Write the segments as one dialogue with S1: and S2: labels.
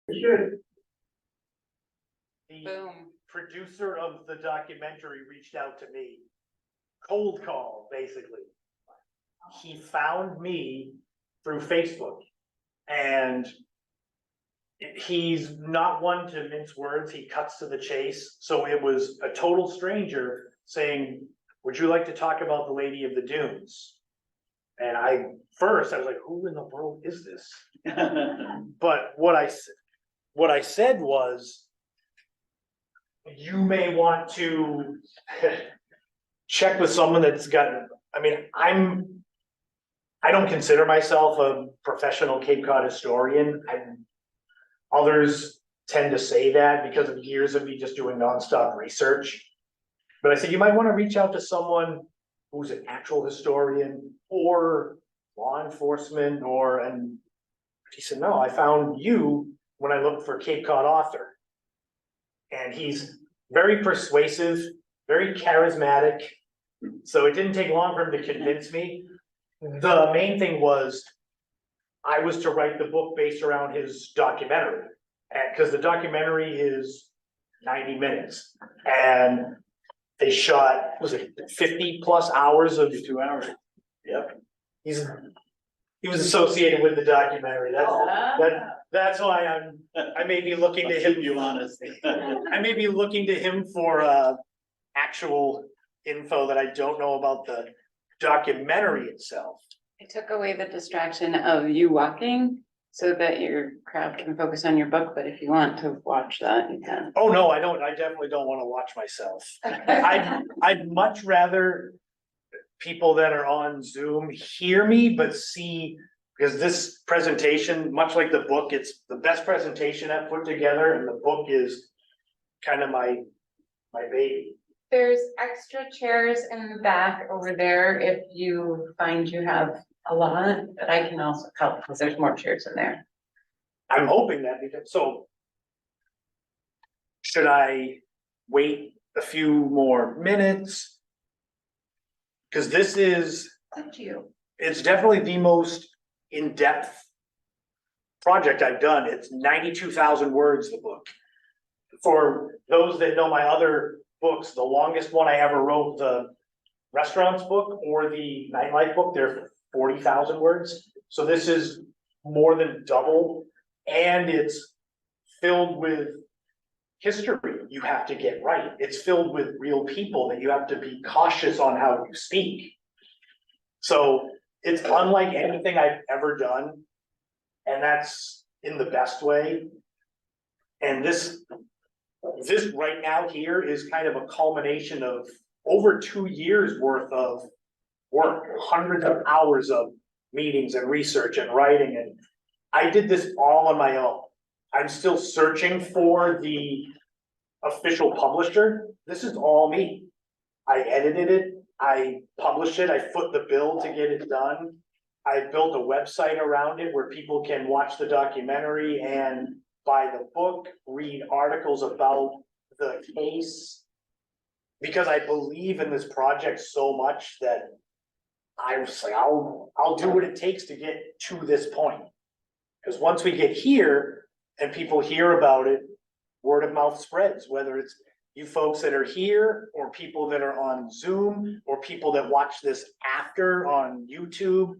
S1: Good. The
S2: Boom.
S1: producer of the documentary reached out to me. Cold call, basically. He found me through Facebook. And he's not one to mince words, he cuts to the chase. So it was a total stranger saying, would you like to talk about the Lady of the Dunes? And I was like, who in the world is this? But what I said was, you may want to check with someone that's got, I mean, I don't consider myself a professional Cape Cod historian. Others tend to say that because of years of me just doing nonstop research. But I said, you might want to reach out to someone who's an actual historian or law enforcement and he said, no, I found you when I looked for Cape Cod author. And he's very persuasive, very charismatic. So it didn't take long for him to convince me. The main thing was I was to write the book based around his documentary. Because the documentary is 90 minutes. And they shot, was it 50 plus hours of
S3: 2 hours.
S1: Yep. He was associated with the documentary. That's why I may be looking to him.
S3: You honest.
S1: I may be looking to him for actual info that I don't know about the documentary itself.
S2: I took away the distraction of you walking so that your crowd can focus on your book, but if you want to watch that, you can.
S1: Oh, no, I don't. I definitely don't want to watch myself. I'd much rather people that are on Zoom hear me, but see, because this presentation, much like the book, it's the best presentation I've put together, and the book is kind of my baby.
S2: There's extra chairs in the back over there if you find you have a lot, but I can also help because there's more chairs in there.
S1: I'm hoping that because, so should I wait a few more minutes? Because this is,
S2: Up to you.
S1: it's definitely the most in-depth project I've done. It's 92,000 words, the book. For those that know my other books, the longest one I ever wrote, the restaurants book or the nightlife book, they're 40,000 words. So this is more than double, and it's filled with history you have to get right. It's filled with real people that you have to be cautious on how you speak. So it's unlike anything I've ever done, and that's in the best way. And this right now here is kind of a culmination of over 2 years worth of work, hundreds of hours of meetings and research and writing, and I did this all on my own. I'm still searching for the official publisher. This is all me. I edited it, I published it, I foot the bill to get it done. I built a website around it where people can watch the documentary and buy the book, read articles about the case. Because I believe in this project so much that I was like, I'll do what it takes to get to this point. Because once we get here and people hear about it, word of mouth spreads, whether it's you folks that are here or people that are on Zoom or people that watch this after on YouTube,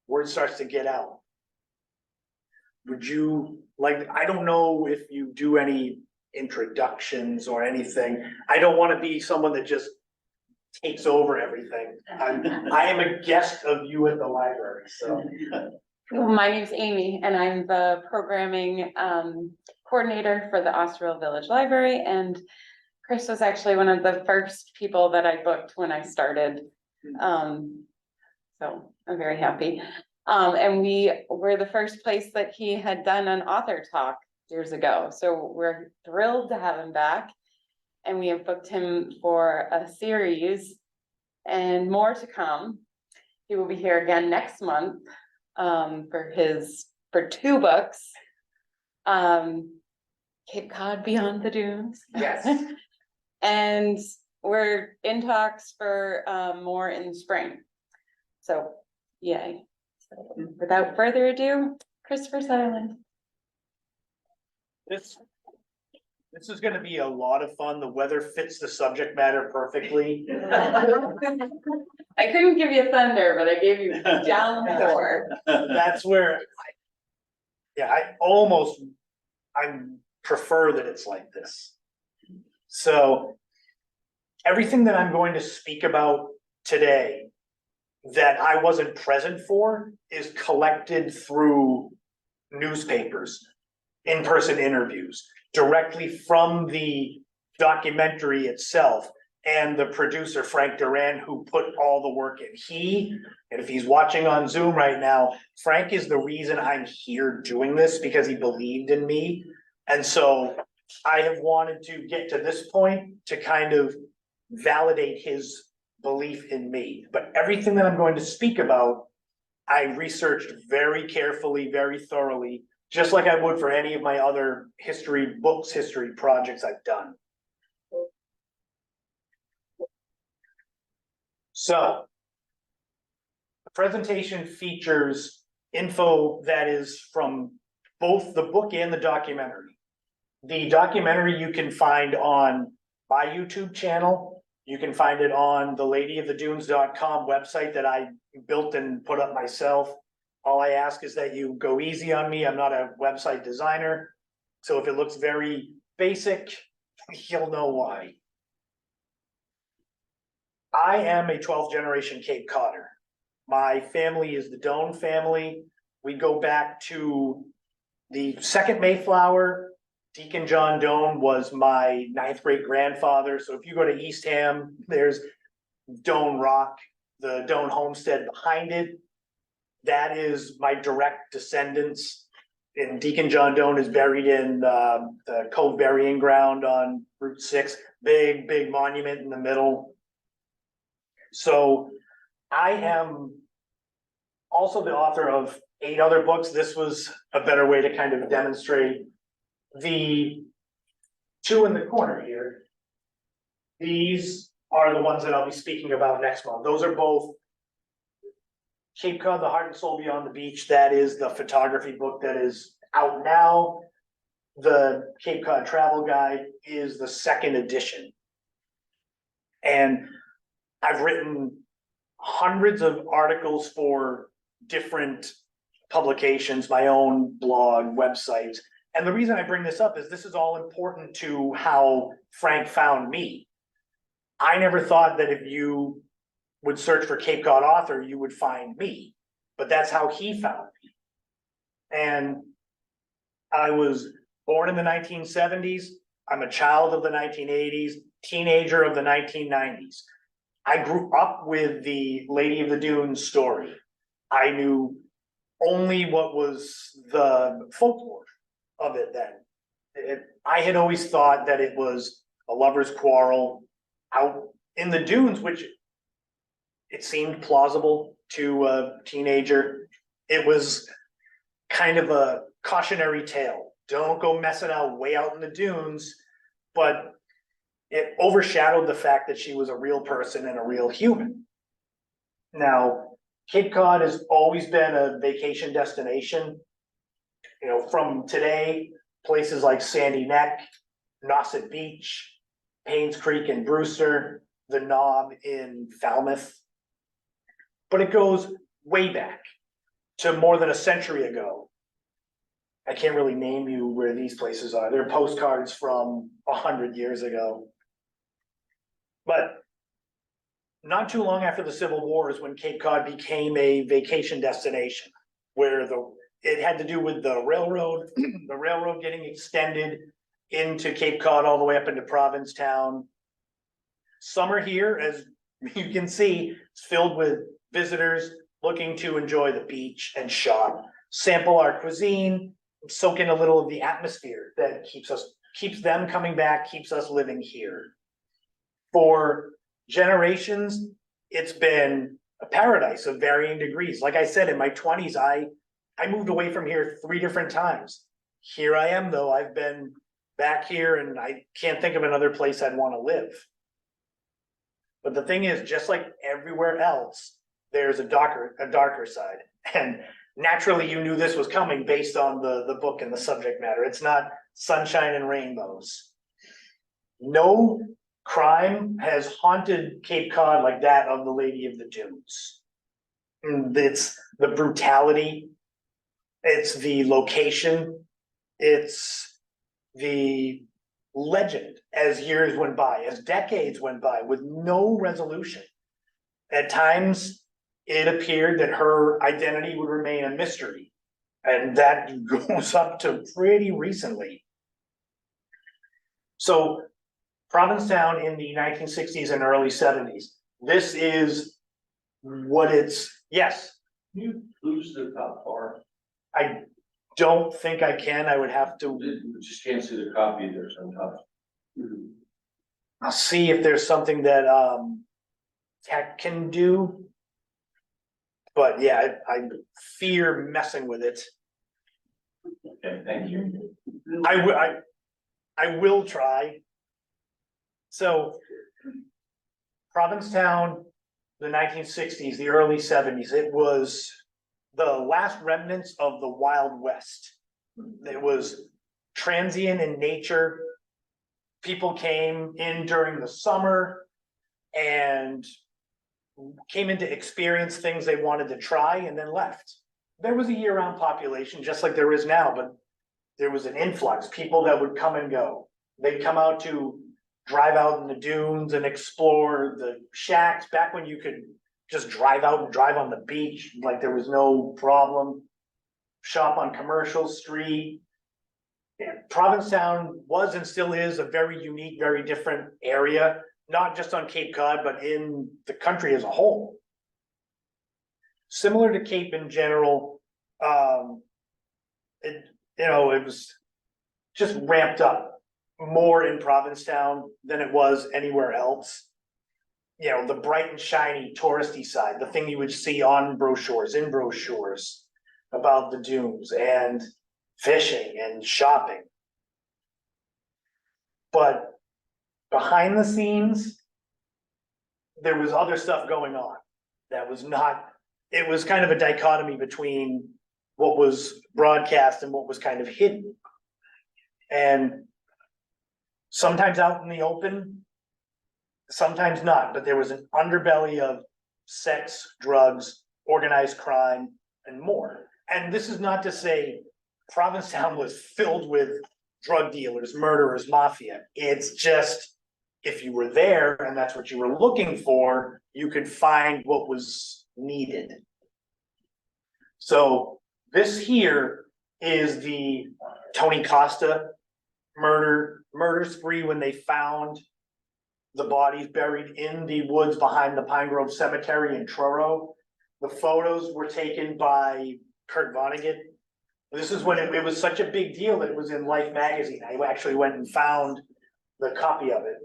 S1: word starts to get out. Would you like, I don't know if you do any introductions or anything. I don't want to be someone that just takes over everything. I am a guest of you at the library, so.
S2: My name's Amy and I'm the programming coordinator for the Osterville Village Library, and Chris was actually one of the first people that I booked when I started. So I'm very happy. And we were the first place that he had done an author talk years ago. So we're thrilled to have him back. And we have booked him for a series and more to come. He will be here again next month for 2 books. Cape Cod Beyond the Dunes.
S1: Yes.
S2: And we're in talks for more in the spring. So, yay. So, without further ado, Christopher Setterlund.
S1: This is gonna be a lot of fun. The weather fits the subject matter perfectly.
S2: I couldn't give you thunder, but I gave you downpour.
S1: That's where I prefer that it's like this. So everything that I'm going to speak about today that I wasn't present for is collected through newspapers, in-person interviews, directly from the documentary itself, and the producer, Frank Duran, who put all the work in. And if he's watching on Zoom right now, Frank is the reason I'm here doing this, because he believed in me. And so I have wanted to get to this point to kind of validate his belief in me. But everything that I'm going to speak about, I researched very carefully, very thoroughly, just like I would for any of my other history projects I've done. So the presentation features info that is from both the book and the documentary. The documentary you can find on my YouTube channel. You can find it on the ladyofthedunes.com website that I built and put up myself. All I ask is that you go easy on me. I'm not a website designer. So if it looks very basic, you'll know why. I am a 12th generation Cape Codder. My family is the Doan family. We go back to the second Mayflower. Deacon John Doan was my 9th great grandfather. So if you go to Eastham, there's Doan Rock, the Doan homestead behind it. That is my direct descendants. And Deacon John Doan is buried in the Cove Burying Ground on Route 6. Big monument in the middle. So I am also the author of 8 other books. This was a better way to kind of demonstrate the 2 in the corner here. These are the ones that I'll be speaking about next month. Those are both Cape Cod, The Heart and Soul Beyond the Beach. That is the photography book that is out now. The Cape Cod Travel Guide is the 2nd edition. And I've written hundreds of articles for different publications, my own blog, websites. And the reason I bring this up is this is all important to how Frank found me. I never thought that if you would search for Cape Cod author, you would find me, but that's how he found me. And I was born in the 1970s. I'm a child of the 1980s, teenager of the 1990s. I grew up with the Lady of the Dunes story. I knew only what was the folklore of it then. I had always thought that it was a lover's quarrel out in the dunes, which it seemed plausible to a teenager. It was kind of a cautionary tale. Don't go messing out way out in the dunes, but it overshadowed the fact that she was a real person and a real human. Now, Cape Cod has always been a vacation destination. You know, from today, places like Sandy Neck, Nauset Beach, Paynes Creek in Brewster, the Knob in Falmouth. But it goes way back to more than a century ago. I can't really name you where these places are. They're postcards from 100 years ago. But not too long after the Civil War is when Cape Cod became a vacation destination, where it had to do with the railroad, the railroad getting extended into Cape Cod all the way up into Provincetown. Summer here, as you can see, is filled with visitors looking to enjoy the beach and shop, sample our cuisine, soak in a little of the atmosphere that keeps them coming back, keeps us living here. For generations, it's been a paradise of varying degrees. Like I said, in my 20s, I moved away from here 3 different times. Here I am, though. I've been back here and I can't think of another place I'd want to live. But the thing is, just like everywhere else, there's a darker side. And naturally you knew this was coming based on the book and the subject matter. It's not sunshine and rainbows. No crime has haunted Cape Cod like that of the Lady of the Dunes. It's the brutality, it's the location, it's the legend as years went by, as decades went by, with no resolution. At times, it appeared that her identity would remain a mystery, and that goes up to pretty recently. So, Provincetown in the 1960s and early 70s, this is what it's, yes,
S3: Can you lose the top bar?
S1: I don't think I can, I would have to,
S3: You just can't see the copy there's on top.
S1: I'll see if there's something that, tech can do. But yeah, I fear messing with it.
S3: Okay, thank you.
S1: I will try. So, Provincetown, the 1960s, the early 70s, it was the last remnants of the Wild West. It was transient in nature. People came in during the summer and came in to experience things they wanted to try and then left. There was a year-round population, just like there is now, but there was an influx, people that would come and go. They'd come out to drive out in the dunes and explore the shacks back when you could just drive out and drive on the beach, like there was no problem. Shop on Commercial Street. Yeah, Provincetown was and still is a very unique, very different area, not just on Cape Cod, but in the country as a whole. Similar to Cape in general, it was just ramped up more in Provincetown than it was anywhere else. You know, the bright and shiny touristy side, the thing you would see on brochures, in brochures about the dunes and fishing and shopping. But behind the scenes, there was other stuff going on that was not, it was kind of a dichotomy between what was broadcast and what was kind of hidden. And sometimes out in the open, sometimes not, but there was an underbelly of sex, drugs, organized crime, and more. And this is not to say Provincetown was filled with drug dealers, murderers, mafia. It's just, if you were there and that's what you were looking for, you could find what was needed. So this here is the Tony Costa murder spree when they found the bodies buried in the woods behind the Pine Grove Cemetery in Truro. The photos were taken by Kurt Vonnegut. This is when it was such a big deal that it was in Life magazine. I actually went and found the copy of it.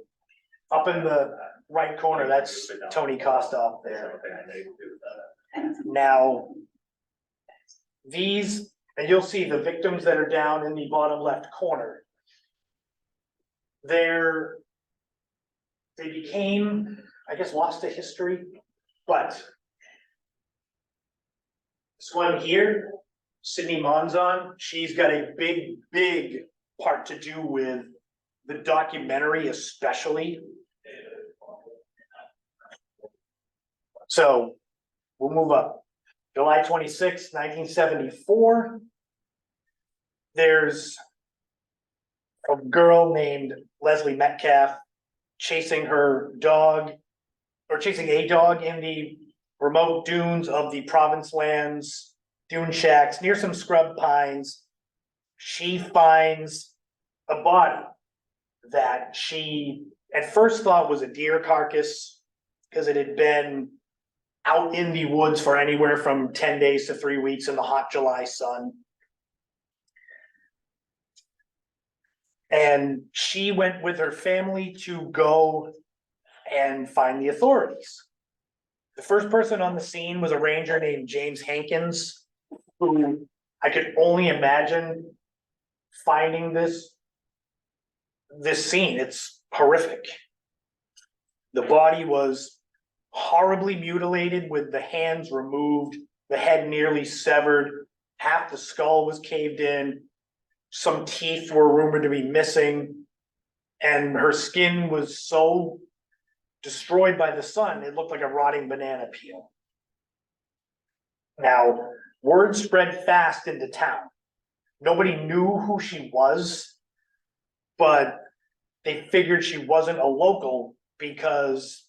S1: Up in the right corner, that's Tony Costa up there. Now, these, and you'll see the victims that are down in the bottom left corner. They became, I guess, lost to history, but this one here, Sydney Monzon, she's got a big part to do with the documentary especially. So we'll move up. July 26, 1974. There's a girl named Leslie Metcalf chasing her dog, or chasing a dog in the remote dunes of the Province lands, dune shacks near some scrub pines. She finds a body that she at first thought was a deer carcass because it had been out in the woods for anywhere from 10 days to 3 weeks in the hot July sun. And she went with her family to go and find the authorities. The first person on the scene was a ranger named James Hankins, who I could only imagine finding this scene. It's horrific. The body was horribly mutilated with the hands removed, the head nearly severed, half the skull was caved in, some teeth were rumored to be missing, and her skin was so destroyed by the sun, it looked like a rotting banana peel. Now, word spread fast into town. Nobody knew who she was, but they figured she wasn't a local because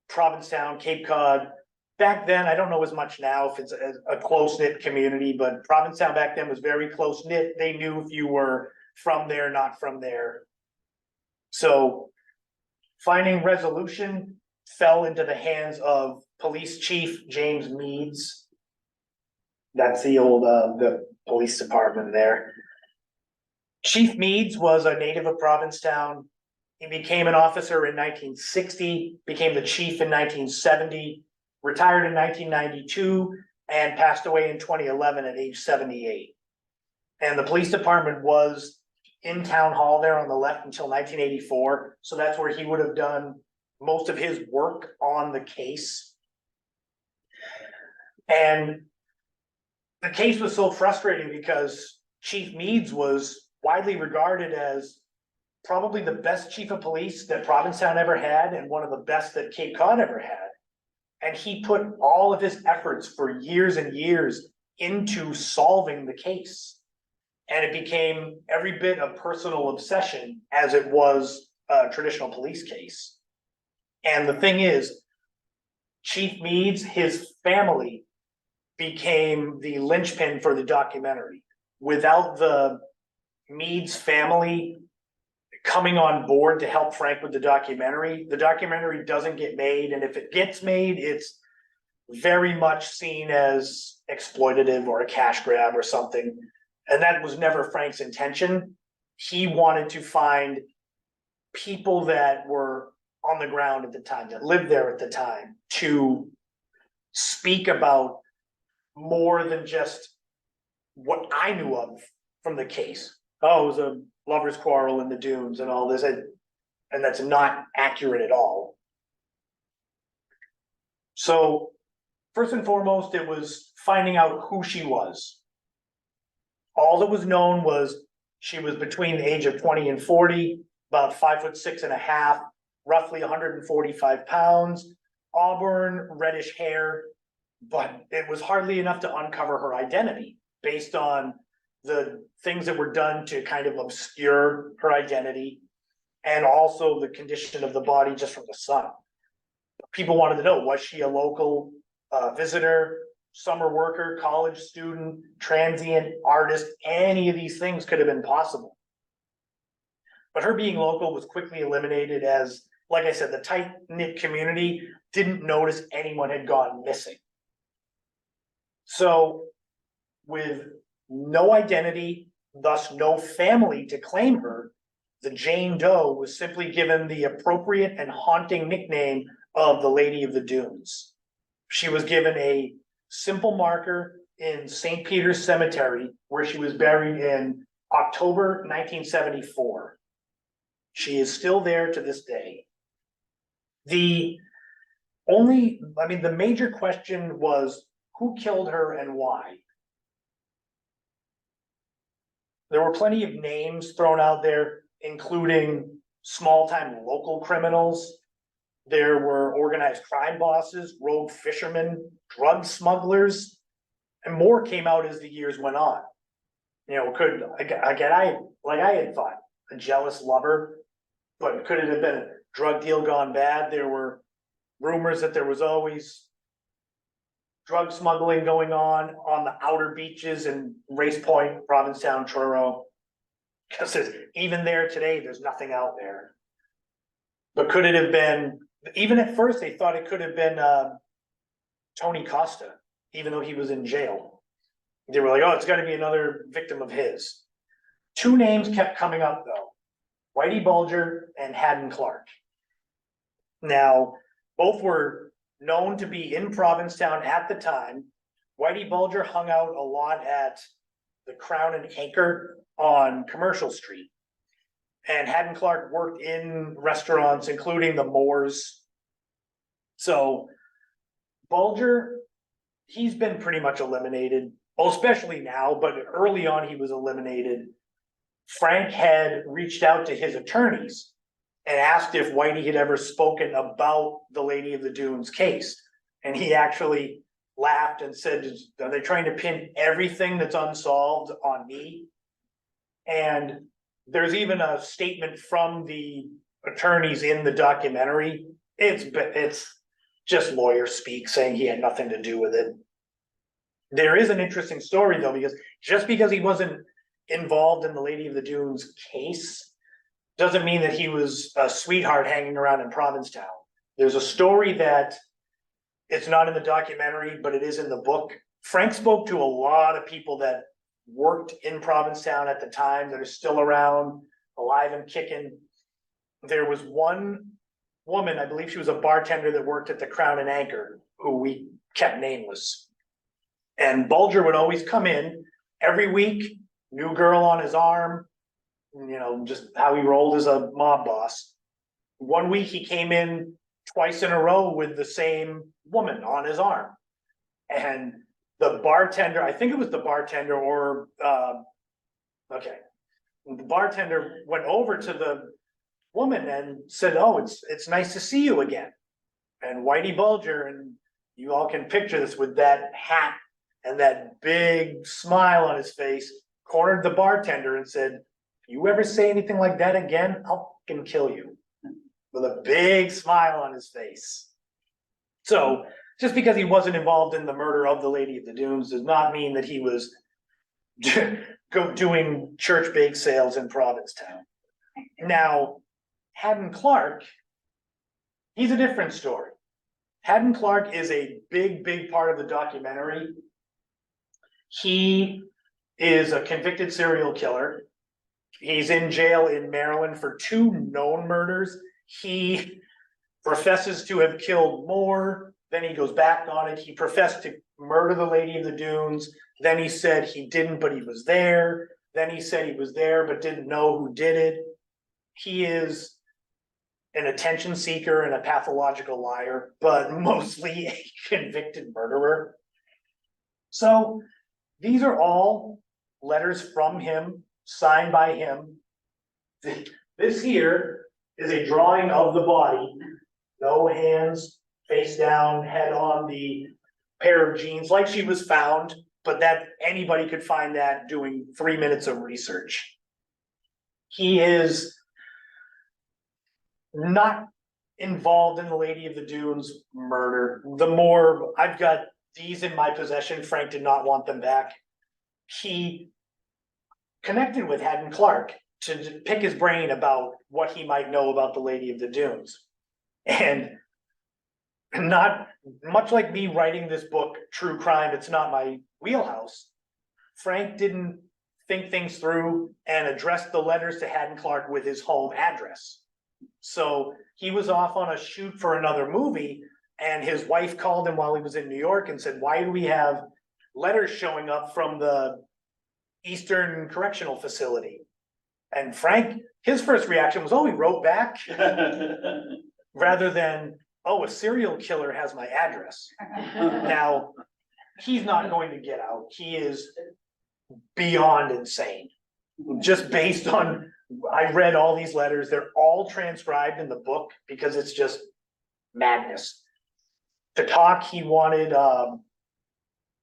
S1: Provincetown, Cape Cod, back then, I don't know as much now if it's a close-knit community, but Provincetown back then was very close-knit. They knew if you were from there, not from there. So finding resolution fell into the hands of Police Chief James Meads. That's the old, the police department there. Chief Meads was a native of Provincetown. He became an officer in 1960, became the chief in 1970, retired in 1992, and passed away in 2011 at age 78. And the police department was in town hall there on the left until 1984. So that's where he would have done most of his work on the case. And the case was so frustrating because Chief Meads was widely regarded as probably the best chief of police that Provincetown ever had and one of the best that Cape Cod ever had. And he put all of his efforts for years and years into solving the case. And it became every bit a personal obsession as it was a traditional police case. And the thing is, Chief Meads, his family became the linchpin for the documentary. Without the Meads family coming on board to help Frank with the documentary doesn't get made. And if it gets made, it's very much seen as exploitative or a cash grab or something. And that was never Frank's intention. He wanted to find people that were on the ground at the time, that lived there at the time, to speak about more than just what I knew of from the case. Oh, it was a lover's quarrel in the dunes and all this, and that's not accurate at all. So first and foremost, it was finding out who she was. All that was known was she was between the age of 20 and 40, about 5'6.5", roughly 145 pounds, auburn, reddish hair, but it was hardly enough to uncover her identity based on the things that were done to kind of obscure her identity, and also the condition of the body just from the sun. People wanted to know, was she a local visitor, summer worker, college student, transient, artist? Any of these things could have been possible. But her being local was quickly eliminated as, like I said, the tight-knit community didn't notice anyone had gone missing. So with no identity, thus no family to claim her, the Jane Doe was simply given the appropriate and haunting nickname of the Lady of the Dunes. She was given a simple marker in St. Peter's Cemetery, where she was buried in October 1974. She is still there to this day. The major question was, who killed her and why? There were plenty of names thrown out there, including small-time local criminals. There were organized crime bosses, rogue fishermen, drug smugglers, and more came out as the years went on. You know, I had thought, a jealous lover, but could it have been a drug deal gone bad? There were rumors that there was always drug smuggling going on the outer beaches in Race Point, Provincetown, Truro. Because even there today, there's nothing out there. But could it have been, even at first they thought it could have been Tony Costa, even though he was in jail. They were like, oh, it's gotta be another victim of his. Two names kept coming up though, Whitey Bulger and Haddon Clark. Now, both were known to be in Provincetown at the time. Whitey Bulger hung out a lot at the Crown and Anchor on Commercial Street. And Haddon Clark worked in restaurants, including the Moors. So Bulger, he's been pretty much eliminated, especially now, but early on he was eliminated. Frank had reached out to his attorneys and asked if Whitey had ever spoken about the Lady of the Dunes case. And he actually laughed and said, are they trying to pin everything that's unsolved on me? And there's even a statement from the attorneys in the documentary. It's just lawyer speak saying he had nothing to do with it. There is an interesting story though, because just because he wasn't involved in the Lady of the Dunes case doesn't mean that he was a sweetheart hanging around in Provincetown. There's a story that it's not in the documentary, but it is in the book. Frank spoke to a lot of people that worked in Provincetown at the time that are still around, alive and kicking. There was one woman, I believe she was a bartender that worked at the Crown and Anchor, who we kept nameless. And Bulger would always come in every week, new girl on his arm, you know, just how he rolled as a mob boss. One week he came in twice in a row with the same woman on his arm. And the bartender, I think it was the bartender or, the bartender went over to the woman and said, oh, it's nice to see you again. And Whitey Bulger, and you all can picture this with that hat and that big smile on his face, cornered the bartender and said, if you ever say anything like that again, I'll fucking kill you. With a big smile on his face. So just because he wasn't involved in the murder of the Lady of the Dunes does not mean that he was doing church bake sales in Provincetown. Now, Haddon Clark, he's a different story. Haddon Clark is a big part of the documentary. He is a convicted serial killer. He's in jail in Maryland for 2 known murders. He professes to have killed more, then he goes back on it. He professed to murder the Lady of the Dunes, then he said he didn't, but he was there. Then he said he was there, but didn't know who did it. He is an attention seeker and a pathological liar, but mostly a convicted murderer. So these are all letters from him, signed by him. This here is a drawing of the body, no hands, face down, head on the pair of jeans, like she was found, but that anybody could find that doing 3 minutes of research. He is not involved in the Lady of the Dunes murder. The more, I've got these in my possession, Frank did not want them back. He connected with Haddon Clark to pick his brain about what he might know about the Lady of the Dunes. And not much like me writing this book, True Crime, it's not my wheelhouse. Frank didn't think things through and addressed the letters to Haddon Clark with his home address. So he was off on a shoot for another movie, and his wife called him while he was in New York and said, why do we have letters showing up from the Eastern Correctional Facility? And Frank, his first reaction was, oh, he wrote back, rather than, oh, a serial killer has my address. Now, he's not going to get out. He is beyond insane. Just based on, I read all these letters, they're all transcribed in the book because it's just madness. To talk, he wanted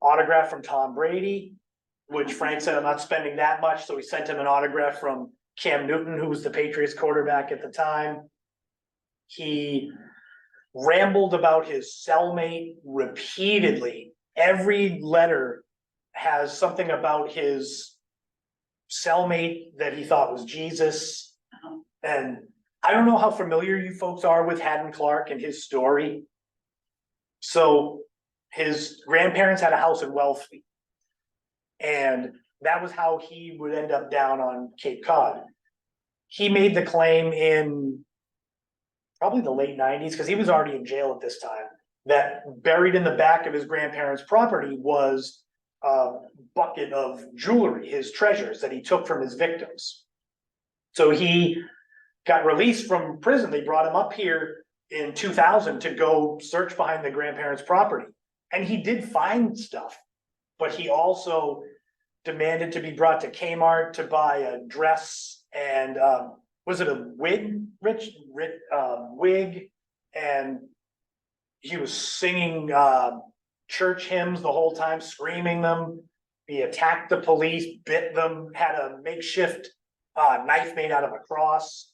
S1: autograph from Tom Brady, which Frank said, I'm not spending that much, so he sent him an autograph from Cam Newton, who was the Patriots quarterback at the time. He rambled about his cellmate repeatedly. Every letter has something about his cellmate that he thought was Jesus. And I don't know how familiar you folks are with Haddon Clark and his story. So his grandparents had a house in Wellfleet, and that was how he would end up down on Cape Cod. He made the claim in probably the late 90s, because he was already in jail at this time, that buried in the back of his grandparents' property was a bucket of jewelry, his treasures that he took from his victims. So he got released from prison. They brought him up here in 2000 to go search behind the grandparents' property. And he did find stuff, but he also demanded to be brought to Kmart to buy a dress and, was it a wig, wig? And he was singing, church hymns the whole time, screaming them. He attacked the police, bit them, had a makeshift, knife made out of a cross.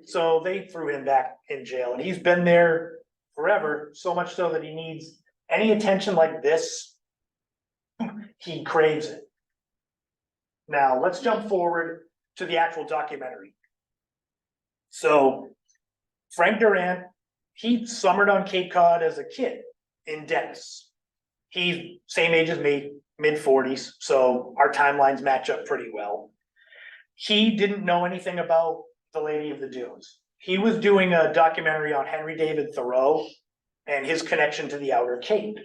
S1: So they threw him back in jail, and he's been there forever, so much so that he needs any attention like this. He craves it. Now, let's jump forward to the actual documentary. So, Frank Durant, he summered on Cape Cod as a kid in Dennis. He's same age as me, mid-40s, so our timelines match up pretty well. He didn't know anything about the Lady of the Dunes. He was doing a documentary on Henry David Thoreau and his connection to the Outer Cape.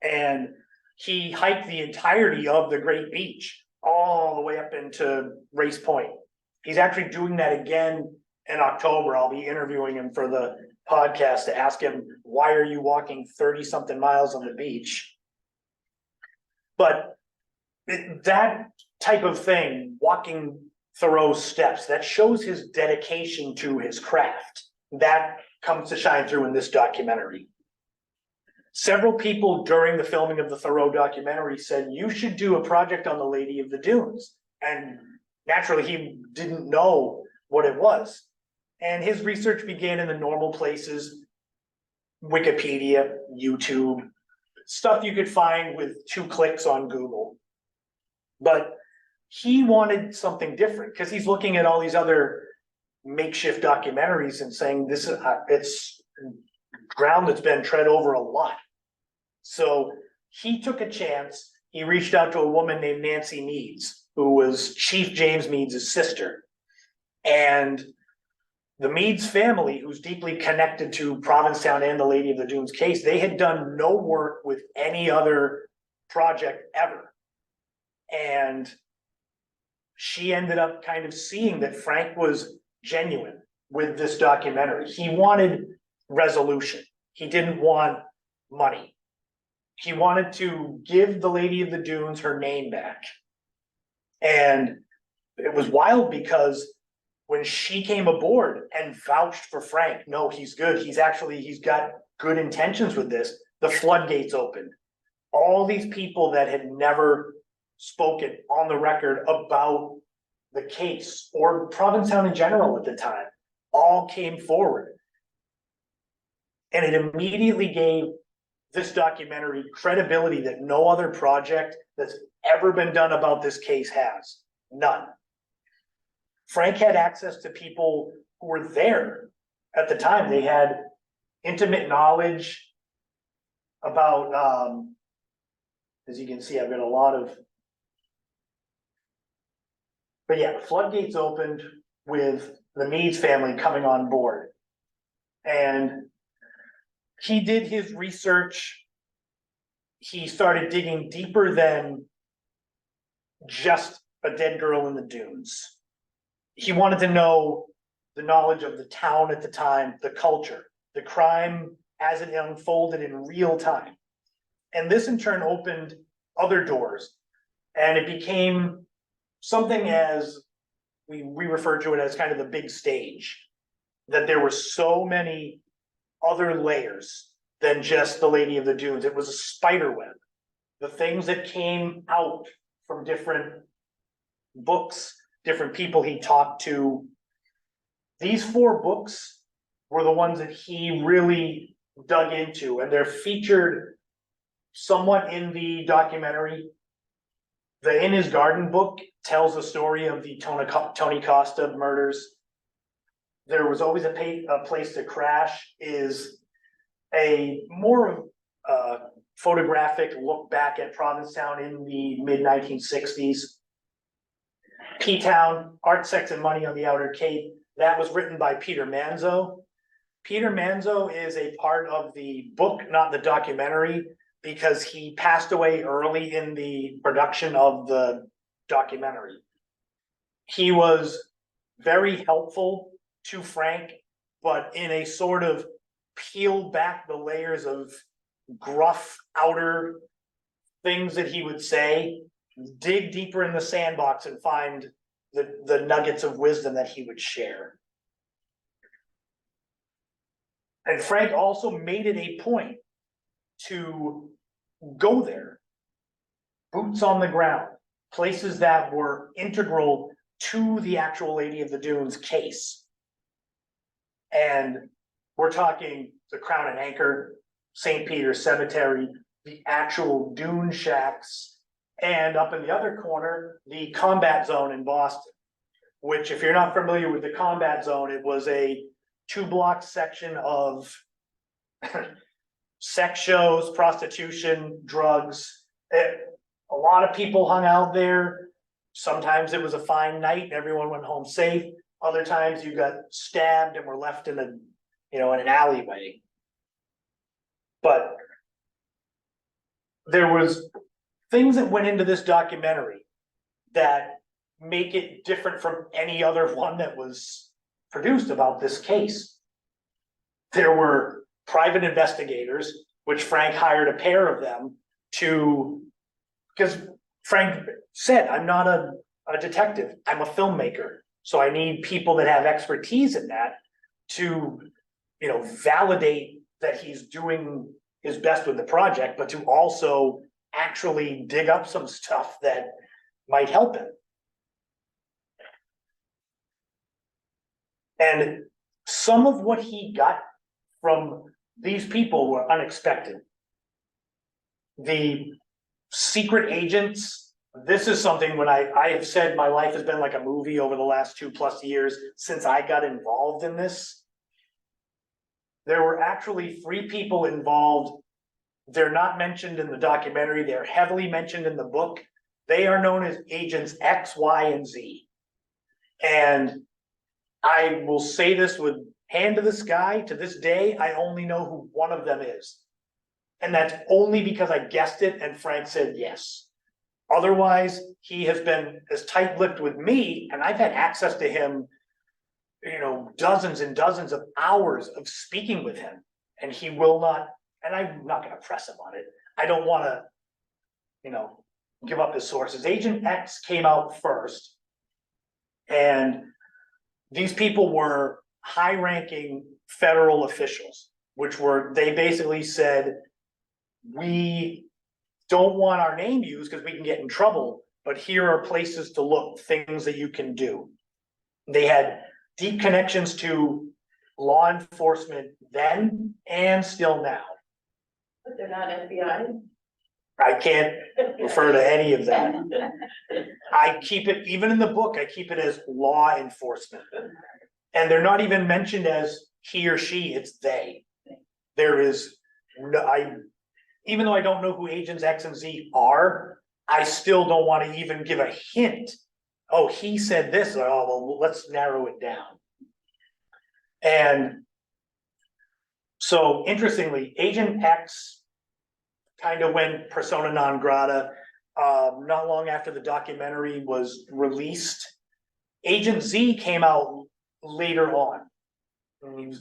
S1: And he hiked the entirety of the Great Beach, all the way up into Race Point. He's actually doing that again in October. I'll be interviewing him for the podcast to ask him, why are you walking 30-something miles on the beach? But that type of thing, walking Thoreau's steps, that shows his dedication to his craft. That comes to shine through in this documentary. Several people during the filming of the Thoreau documentary said, you should do a project on the Lady of the Dunes. And naturally, he didn't know what it was. And his research began in the normal places, Wikipedia, YouTube, stuff you could find with 2 clicks on Google. But he wanted something different because he's looking at all these other makeshift documentaries and saying, this is, it's ground that's been tread over a lot. So he took a chance. He reached out to a woman named Nancy Meads, who was Chief James Meads' sister. And the Meads family, who's deeply connected to Provincetown and the Lady of the Dunes case, they had done no work with any other project ever. And she ended up kind of seeing that Frank was genuine with this documentary. He wanted resolution. He didn't want money. He wanted to give the Lady of the Dunes her name back. And it was wild because when she came aboard and vouched for Frank, no, he's good. He's got good intentions with this. The floodgates opened. All these people that had never spoken on the record about the case or Provincetown in general at the time all came forward. And it immediately gave this documentary credibility that no other project that's ever been done about this case has. None. Frank had access to people who were there at the time. They had intimate knowledge about, as you can see, I've got a lot of, but yeah, floodgates opened with the Meads family coming on board. And he did his research. He started digging deeper than just a dead girl in the dunes. He wanted to know the knowledge of the town at the time, the culture, the crime as it unfolded in real time. And this in turn opened other doors. And it became something as we refer to it as kind of the big stage, that there were so many other layers than just the Lady of the Dunes. It was a spider web. The things that came out from different books, different people he talked to. These 4 books were the ones that he really dug into, and they're featured somewhat in the documentary. The In His Garden book tells the story of the Tony Costa murders. There Was Always a Place to Crash is a more photographic look back at Provincetown in the mid-1960s. P-Town, Art, Sex, and Money on the Outer Cape, that was written by Peter Manzo. Peter Manzo is a part of the book, not the documentary, because he passed away early in the production of the documentary. He was very helpful to Frank, but in a sort of peel back the layers of gruff outer things that he would say, dig deeper in the sandbox and find the nuggets of wisdom that he would share. And Frank also made it a point to go there, boots on the ground, places that were integral to the actual Lady of the Dunes case. And we're talking the Crown and Anchor, St. Peter's Cemetery, the actual dune shacks, and up in the other corner, the combat zone in Boston, which, if you're not familiar with the combat zone, it was a 2-block section of sex shows, prostitution, drugs. A lot of people hung out there. Sometimes it was a fine night and everyone went home safe. Other times you got stabbed and were left in in an alleyway. But there was things that went into this documentary that make it different from any other one that was produced about this case. There were private investigators, which Frank hired a pair of them because Frank said, I'm not a detective, I'm a filmmaker. So I need people that have expertise in that to, validate that he's doing his best with the project, but to also actually dig up some stuff that might help him. And some of what he got from these people were unexpected. The secret agents, this is something when I have said my life has been like a movie over the last 2+ years since I got involved in this. There were actually 3 people involved. They're not mentioned in the documentary. They're heavily mentioned in the book. They are known as agents X, Y, and Z. And I will say this with hand to the sky, to this day, I only know who one of them is. And that's only because I guessed it and Frank said yes. Otherwise, he has been as tight-lipped with me, and I've had access to him, dozens and dozens of hours of speaking with him. And he will not, and I'm not gonna press him on it. I don't wanna, give up his sources. Agent X came out first. And these people were high-ranking federal officials, they basically said, we don't want our name used because we can get in trouble, but here are places to look, things that you can do. They had deep connections to law enforcement then and still now.
S4: But they're not FBI.
S1: I can't refer to any of that. I keep it, even in the book, I keep it as law enforcement. And they're not even mentioned as he or she, it's they. There is, even though I don't know who agents X and Z are, I still don't want to even give a hint. Oh, he said this, well, let's narrow it down. And so interestingly, Agent X kind of went persona non grata, not long after the documentary was released. Agent Z came out later on. And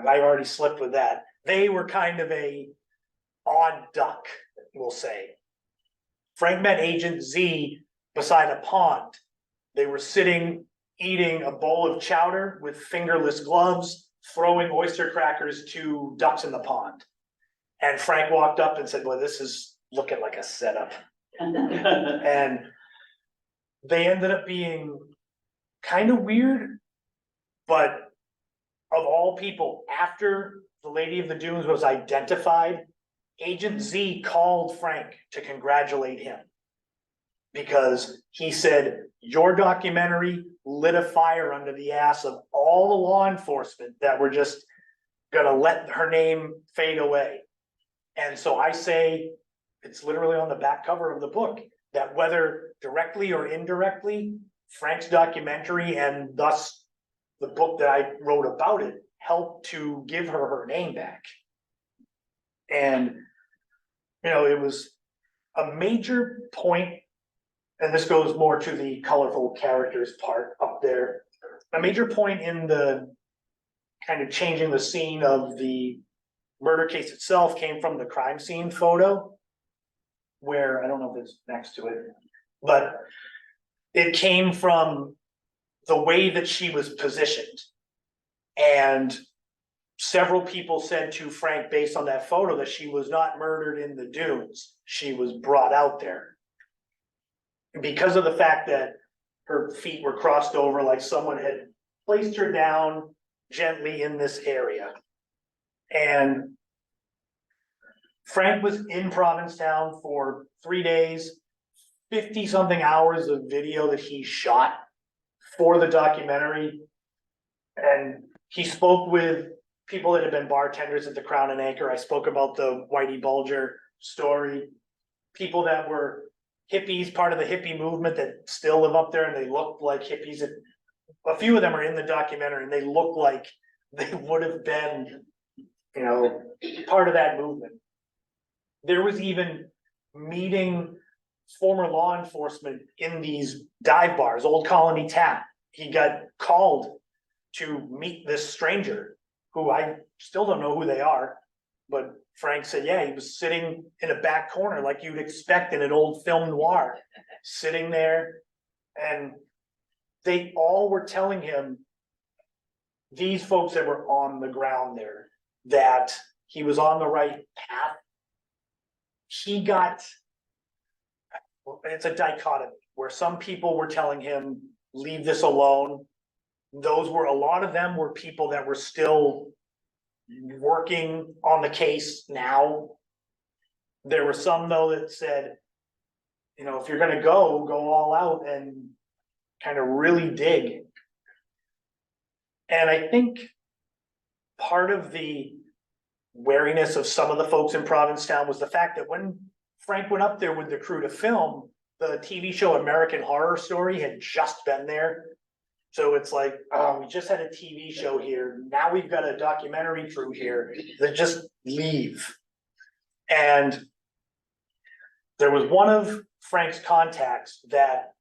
S1: I already slipped with that. They were kind of a odd duck, we'll say. Frank met Agent Z beside a pond. They were sitting, eating a bowl of chowder with fingerless gloves, throwing oyster crackers to ducks in the pond. And Frank walked up and said, well, this is looking like a setup. And they ended up being kind of weird, but of all people, after the Lady of the Dunes was identified, Agent Z called Frank to congratulate him. Because he said, your documentary lit a fire under the ass of all the law enforcement that were just gonna let her name fade away. And so I say, it's literally on the back cover of the book, that whether directly or indirectly, Frank's documentary and thus the book that I wrote about it helped to give her name back. And, it was a major point, and this goes more to the colorful characters part up there, a major point in the kind of changing the scene of the murder case itself came from the crime scene photo. Where, I don't know if it's next to it, but it came from the way that she was positioned. And several people said to Frank, based on that photo, that she was not murdered in the dunes. She was brought out there. Because of the fact that her feet were crossed over, like someone had placed her down gently in this area. And Frank was in Provincetown for 3 days, 50-something hours of video that he shot for the documentary. And he spoke with people that had been bartenders at the Crown and Anchor. I spoke about the Whitey Bulger story. People that were hippies, part of the hippie movement that still live up there and they look like hippies. A few of them are in the documentary and they look like they would have been, you know, part of that movement. There was even meeting former law enforcement in these dive bars, Old Colony Tap. He got called to meet this stranger who I still don't know who they are. But Frank said, yeah, he was sitting in a back corner like you'd expect in an old film noir, sitting there. And they all were telling him, these folks that were on the ground there, that he was on the right path. He got, it's a dichotomy where some people were telling him, leave this alone. Those were, a lot of them were people that were still working on the case now. There were some though that said, you know, if you're gonna go all out and kind of really dig. And I think part of the wariness of some of the folks in Provincetown was the fact that when Frank went up there with the crew to film, the TV show American Horror Story had just been there. So it's like, oh, we just had a TV show here. Now we've got a documentary crew here that just leave. And there was one of Frank's contacts that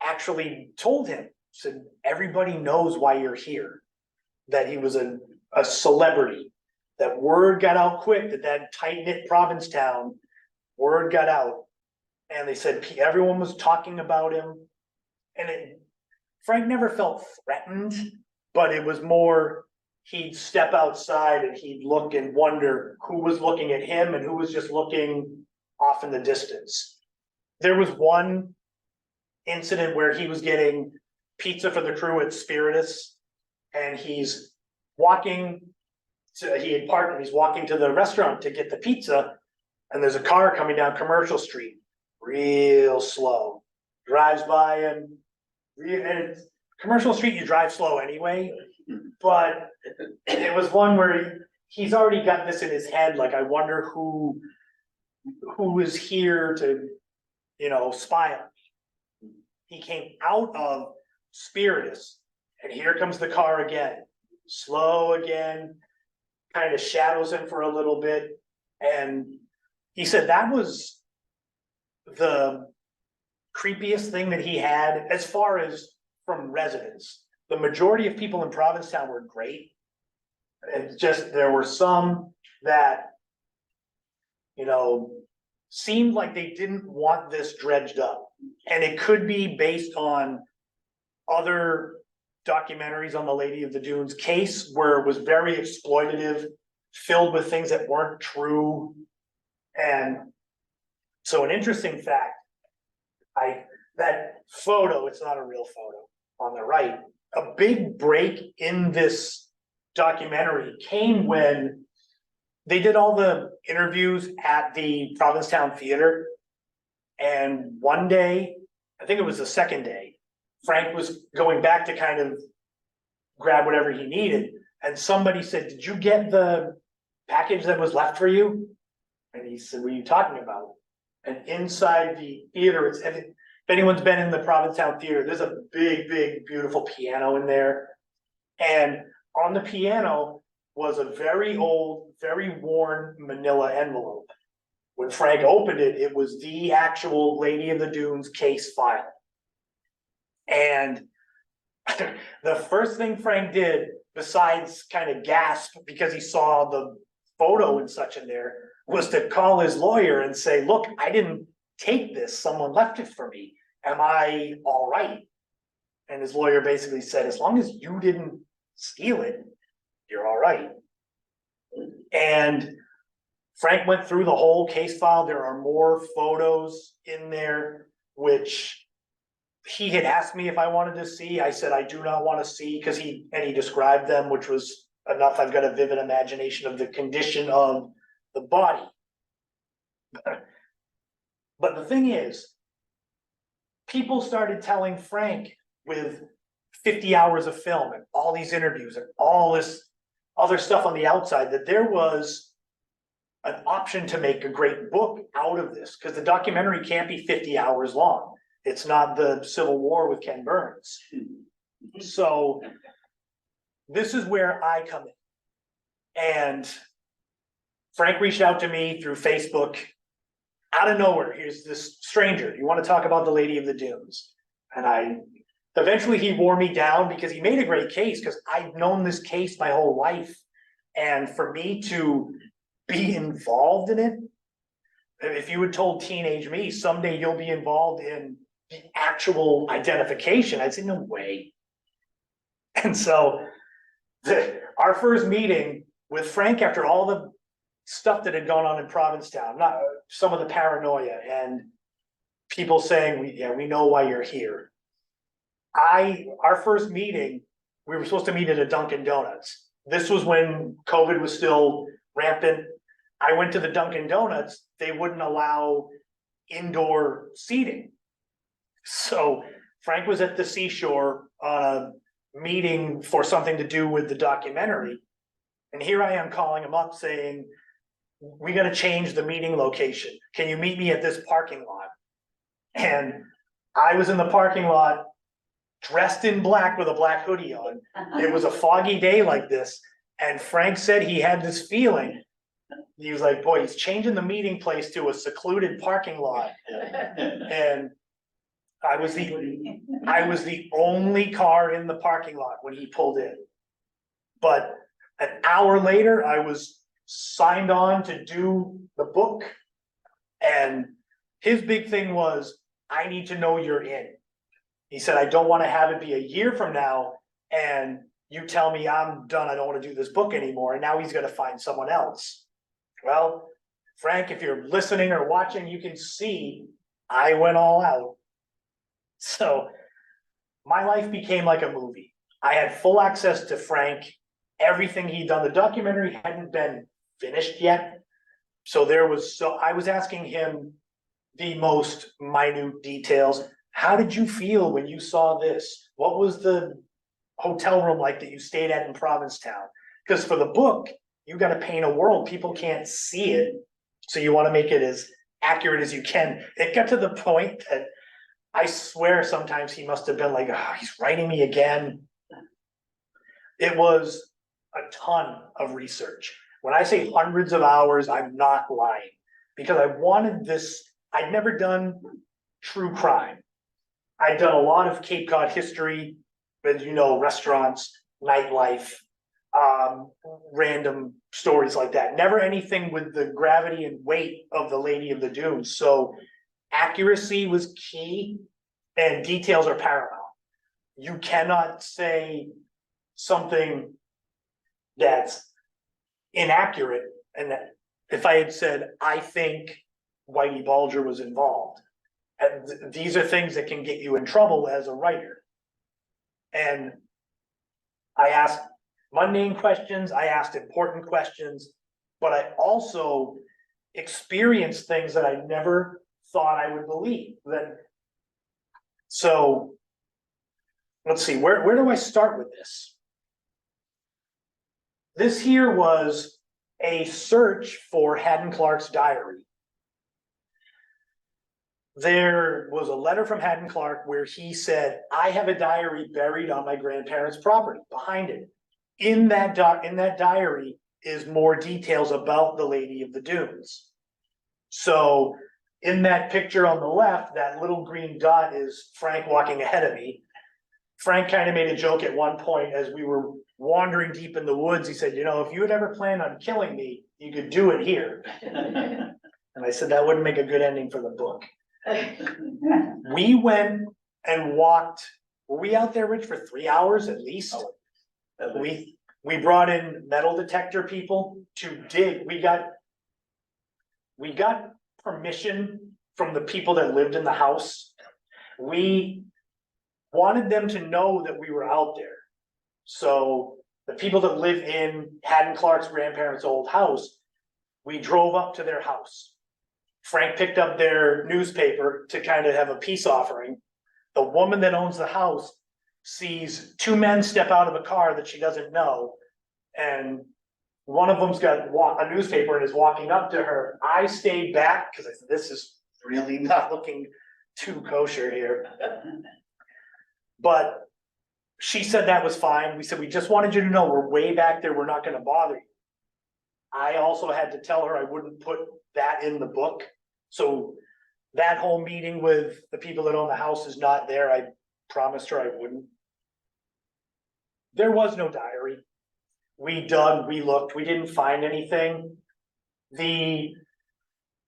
S1: actually told him, said, everybody knows why you're here. That he was a celebrity. That word got out quick, that tight-knit Provincetown, word got out. And they said everyone was talking about him. And Frank never felt threatened, but it was more, he'd step outside and he'd look and wonder who was looking at him and who was just looking off in the distance. There was one incident where he was getting pizza for the crew at Spiritus, and he's walking to, he had parked and he's walking to the restaurant to get the pizza, and there's a car coming down Commercial Street, real slow, drives by him. And Commercial Street, you drive slow anyway, but it was one where he's already got this in his head, like, I wonder who is here to, you know, spy on me. He came out of Spiritus, and here comes the car again, slow again, kind of shadows him for a little bit, and he said that was the creepiest thing that he had as far as from residents. The majority of people in Provincetown were great. It's just, there were some that, you know, seemed like they didn't want this dredged up. And it could be based on other documentaries on the Lady of the Dunes case where it was very exploitative, filled with things that weren't true. And so an interesting fact, that photo, it's not a real photo on the right, a big break in this documentary came when they did all the interviews at the Provincetown Theater. And one day, I think it was the second day, Frank was going back to kind of grab whatever he needed. And somebody said, did you get the package that was left for you? And he said, what are you talking about? And inside the theater, if anyone's been in the Provincetown Theater, there's a big, big, beautiful piano in there. And on the piano was a very old, very worn manila envelope. When Frank opened it, it was the actual Lady of the Dunes case file. And the first thing Frank did, besides kind of gasp because he saw the photo and such in there was to call his lawyer and say, look, I didn't take this, someone left it for me. Am I all right? And his lawyer basically said, as long as you didn't steal it, you're all right. And Frank went through the whole case file. There are more photos in there, which he had asked me if I wanted to see. I said, I do not want to see, because he described them, which was enough. I've got a vivid imagination of the condition of the body. But the thing is, people started telling Frank, with 50 hours of film and all these interviews and all this other stuff on the outside, that there was an option to make a great book out of this, because the documentary can't be 50 hours long. It's not the Civil War with Ken Burns. So this is where I come in. And Frank reached out to me through Facebook. Out of nowhere, here's this stranger. You want to talk about the Lady of the Dunes? And eventually he wore me down, because he made a great case, because I've known this case my whole life. And for me to be involved in it, if you had told teenage me, someday you'll be involved in the actual identification, I'd say, no way. And so our first meeting with Frank, after all the stuff that had gone on in Provincetown, not some of the paranoia and people saying, we know why you're here. Our first meeting, we were supposed to meet at a Dunkin' Donuts. This was when COVID was still rampant. I went to the Dunkin' Donuts, they wouldn't allow indoor seating. So Frank was at the seashore on a meeting for something to do with the documentary. And here I am calling him up saying, we gotta change the meeting location. Can you meet me at this parking lot? And I was in the parking lot dressed in black with a black hoodie on. It was a foggy day like this. And Frank said he had this feeling. He was like, boy, he's changing the meeting place to a secluded parking lot. And I was the only car in the parking lot when he pulled in. But an hour later, I was signed on to do the book. And his big thing was, I need to know you're in. He said, I don't want to have it be a year from now and you tell me I'm done, I don't want to do this book anymore, and now he's gonna find someone else. Well, Frank, if you're listening or watching, you can see I went all out. So my life became like a movie. I had full access to Frank, everything he'd done. The documentary hadn't been finished yet. So I was asking him the most minute details. How did you feel when you saw this? What was the hotel room like that you stayed at in Provincetown? Because for the book, you got to paint a world. People can't see it. So you want to make it as accurate as you can. It got to the point that I swear sometimes he must have been like, oh, he's writing me again. It was a ton of research. When I say hundreds of hours, I'm not lying. Because I wanted this, I'd never done true crime. I'd done a lot of Cape Cod history, as you know, restaurants, nightlife, random stories like that. Never anything with the gravity and weight of the Lady of the Dunes. So accuracy was key and details are paramount. You cannot say something that's inaccurate. And if I had said, I think Whitey Bulger was involved, and these are things that can get you in trouble as a writer. And I asked mundane questions, I asked important questions, but I also experienced things that I never thought I would believe. So let's see, where do I start with this? This here was a search for Haddon Clark's diary. There was a letter from Haddon Clark where he said, I have a diary buried on my grandparents' property. Behind it, in that diary is more details about the Lady of the Dunes. So in that picture on the left, that little green dot is Frank walking ahead of me. Frank kind of made a joke at one point as we were wandering deep in the woods, he said, you know, if you had ever planned on killing me, you could do it here. And I said, that wouldn't make a good ending for the book. We went and walked, were we out there, Rich, for 3 hours at least? We brought in metal detector people to dig. We got permission from the people that lived in the house. We wanted them to know that we were out there. So the people that live in Haddon Clark's grandparents' old house, we drove up to their house. Frank picked up their newspaper to kind of have a peace offering. The woman that owns the house sees two men step out of a car that she doesn't know. And one of them's got a newspaper and is walking up to her. I stayed back because I said, this is really not looking too kosher here. But she said that was fine. We said, we just wanted you to know we're way back there. We're not gonna bother you. I also had to tell her I wouldn't put that in the book. So that whole meeting with the people that own the house is not there. I promised her I wouldn't. There was no diary. We dug, we looked, we didn't find anything. The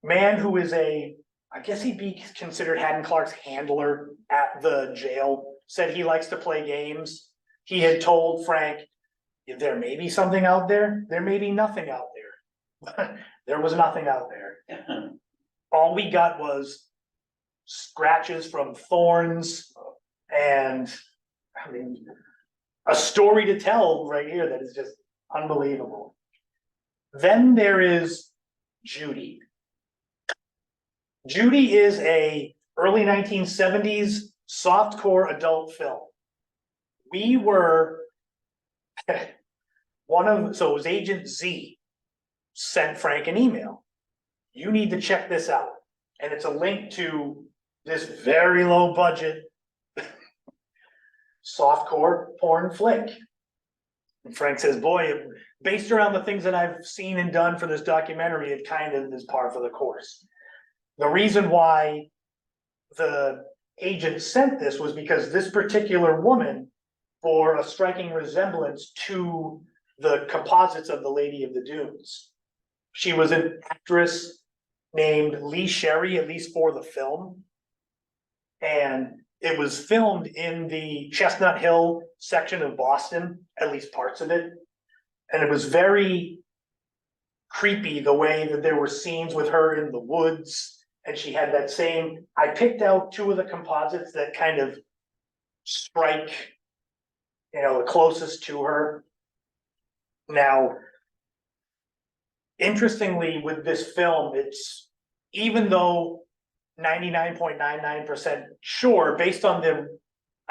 S1: man who is I guess he'd be considered Haddon Clark's handler at the jail, said he likes to play games. He had told Frank, there may be something out there, there may be nothing out there. There was nothing out there. All we got was scratches from thorns and, I mean, a story to tell right here that is just unbelievable. Then there is Judy. Judy is a early 1970s softcore adult film. We were so it was Agent Z sent Frank an email. You need to check this out. And it's a link to this very low budget softcore porn flick. And Frank says, boy, based around the things that I've seen and done for this documentary, it kind of is par for the course. The reason why the agent sent this was because this particular woman bore a striking resemblance to the composites of the Lady of the Dunes. She was an actress named Lee Sherry, at least for the film. And it was filmed in the Chestnut Hill section of Boston, at least parts of it. And it was very creepy the way that there were scenes with her in the woods. And she had that same, I picked out two of the composites that kind of strike, you know, the closest to her. Now, interestingly, with this film, it's, even though 99.99% sure, based on the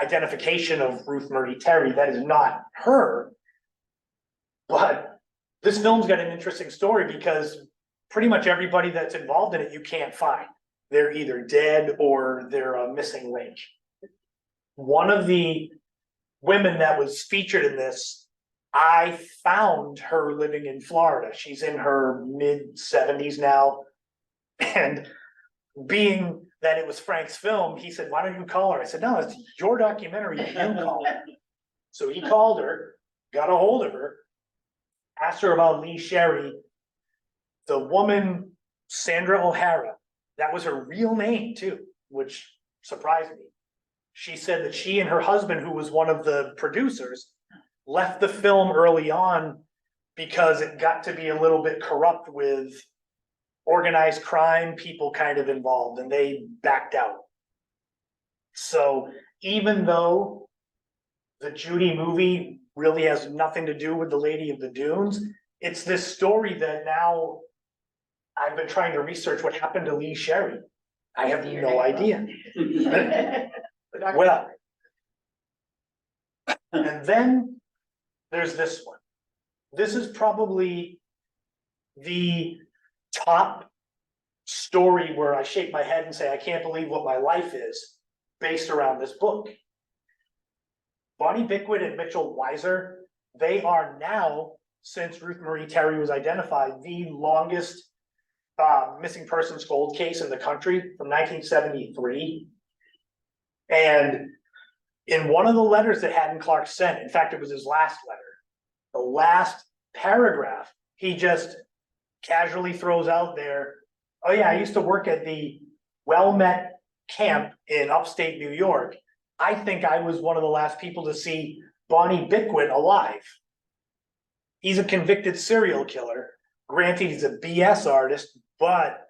S1: identification of Ruth Marie Terry, that is not her. But this film's got an interesting story because pretty much everybody that's involved in it, you can't find. They're either dead or they're a missing link. One of the women that was featured in this, I found her living in Florida. She's in her mid-70s now. And being that it was Frank's film, he said, why don't you call her? I said, no, it's your documentary, you call her. So he called her, got a hold of her, asked her about Lee Sherry. The woman, Sandra O'Hara, that was her real name too, which surprised me. She said that she and her husband, who was one of the producers, left the film early on because it got to be a little bit corrupt with organized crime, people kind of involved, and they backed out. So even though the Judy movie really has nothing to do with the Lady of the Dunes, it's this story that now I've been trying to research what happened to Lee Sherry. I have no idea. Well, and then there's this one. This is probably the top story where I shake my head and say, I can't believe what my life is based around this book. Bonnie Bickwood and Mitchell Weiser, they are now, since Ruth Marie Terry was identified, the longest missing persons cold case in the country from 1973. And in one of the letters that Haddon Clark sent, in fact, it was his last letter, the last paragraph, he just casually throws out there, oh yeah, I used to work at the Well-Met camp in upstate New York. I think I was one of the last people to see Bonnie Bickwit alive. He's a convicted serial killer. Granted, he's a BS artist, but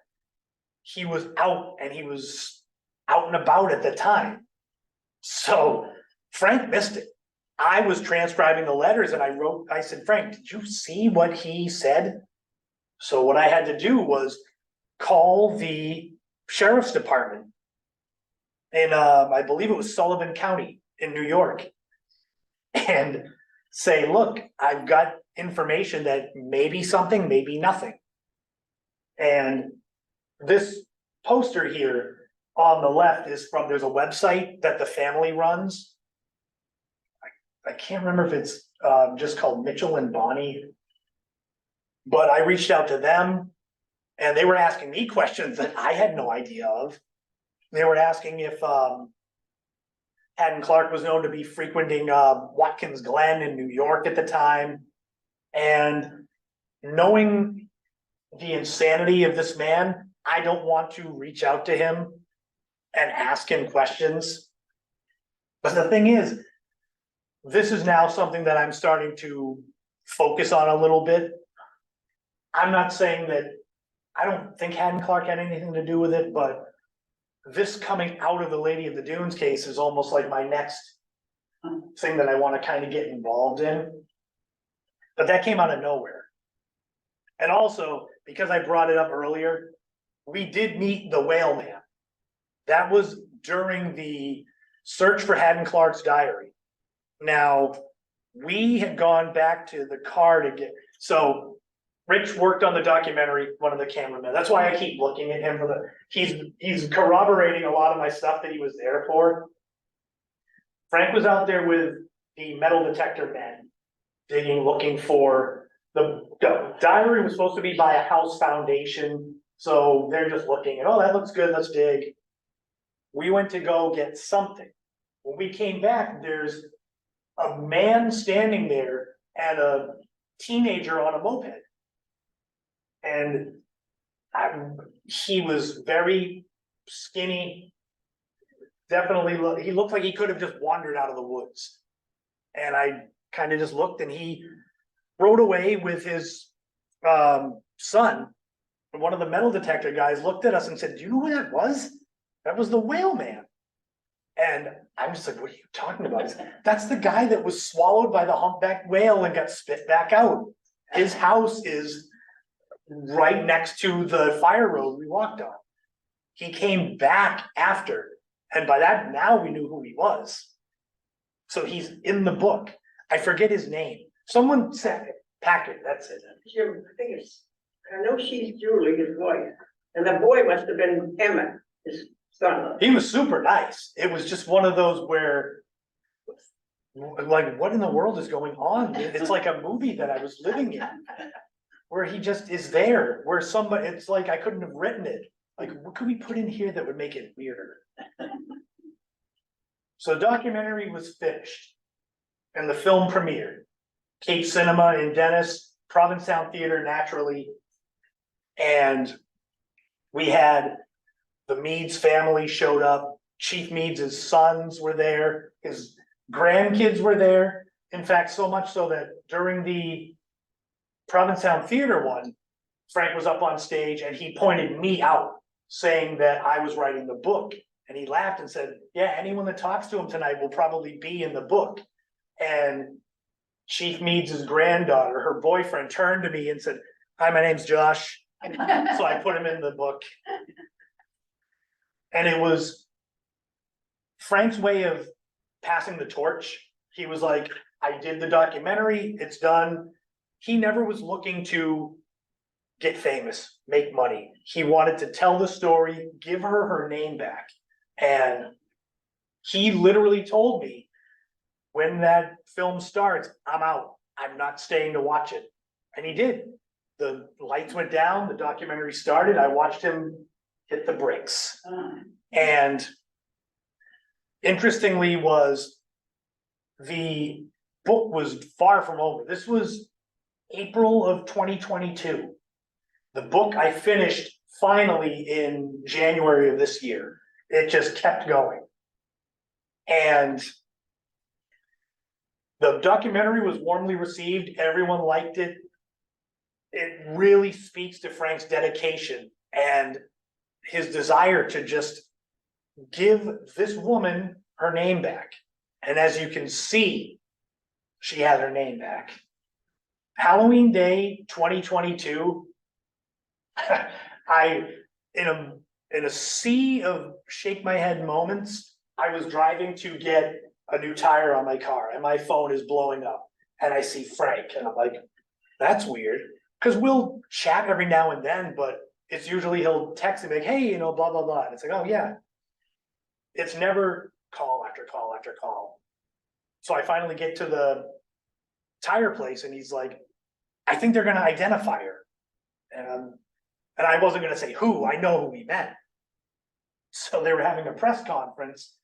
S1: he was out and he was out and about at the time. So Frank missed it. I was transcribing the letters and I said, Frank, did you see what he said? So what I had to do was call the sheriff's department in, I believe it was Sullivan County in New York, and say, look, I've got information that maybe something, maybe nothing. And this poster here on the left is from, there's a website that the family runs. I can't remember if it's just called Mitchell and Bonnie. But I reached out to them and they were asking me questions that I had no idea of. They were asking if Haddon Clark was known to be frequenting Watkins Glen in New York at the time. And knowing the insanity of this man, I don't want to reach out to him and ask him questions. But the thing is, this is now something that I'm starting to focus on a little bit. I'm not saying that, I don't think Haddon Clark had anything to do with it, but this coming out of the Lady of the Dunes case is almost like my next thing that I want to kind of get involved in. But that came out of nowhere. And also, because I brought it up earlier, we did meet the whale man. That was during the search for Haddon Clark's diary. Now, we had gone back to the car to get, so Rich worked on the documentary, one of the cameramen. That's why I keep looking at him for the, he's corroborating a lot of my stuff that he was there for. Frank was out there with the metal detector men, digging, looking for the diary was supposed to be by a house foundation. So they're just looking and, oh, that looks good, let's dig. We went to go get something. When we came back, there's a man standing there and a teenager on a moped. And he was very skinny, definitely, he looked like he could have just wandered out of the woods. And I kind of just looked and he rode away with his son. And one of the metal detector guys looked at us and said, do you know who that was? That was the whale man. And I'm just like, what are you talking about? He said, that's the guy that was swallowed by the humpback whale and got spit back out. His house is right next to the fire road we walked on. He came back after, and by that, now we knew who he was. So he's in the book. I forget his name. Someone said it. Packard, that's it.
S5: I know she's Julie, his wife, and the boy must have been Emmett, his son.
S1: He was super nice. It was just one of those where, like, what in the world is going on? It's like a movie that I was living in, where he just is there, where somebody, it's like I couldn't have written it. Like, what could we put in here that would make it weirder? So the documentary was finished and the film premiered. Cape Cinema in Dennis, Provincetown Theater naturally. And we had the Meads family showed up. Chief Meads' sons were there. His grandkids were there. In fact, so much so that during the Provincetown Theater one, Frank was up on stage and he pointed me out, saying that I was writing the book. And he laughed and said, yeah, anyone that talks to him tonight will probably be in the book. And Chief Meads' granddaughter, her boyfriend, turned to me and said, hi, my name's Josh. So I put him in the book. And it was Frank's way of passing the torch. He was like, I did the documentary, it's done. He never was looking to get famous, make money. He wanted to tell the story, give her name back. And he literally told me, when that film starts, I'm out. I'm not staying to watch it. And he did. The lights went down, the documentary started, I watched him hit the bricks. And interestingly was the book was far from over. This was April of 2022. The book I finished finally in January of this year. It just kept going. And the documentary was warmly received. Everyone liked it. It really speaks to Frank's dedication and his desire to just give this woman her name back. And as you can see, she had her name back. Halloween Day 2022, in a sea of shake my head moments, I was driving to get a new tire on my car and my phone is blowing up and I see Frank and I'm like, that's weird. Cause we'll chat every now and then, but it's usually he'll text me like, hey, blah, blah, blah. And it's like, oh yeah. It's never call after call after call. So I finally get to the tire place and he's like, I think they're gonna identify her. And I wasn't gonna say who, I know who he meant. So they were having a press conference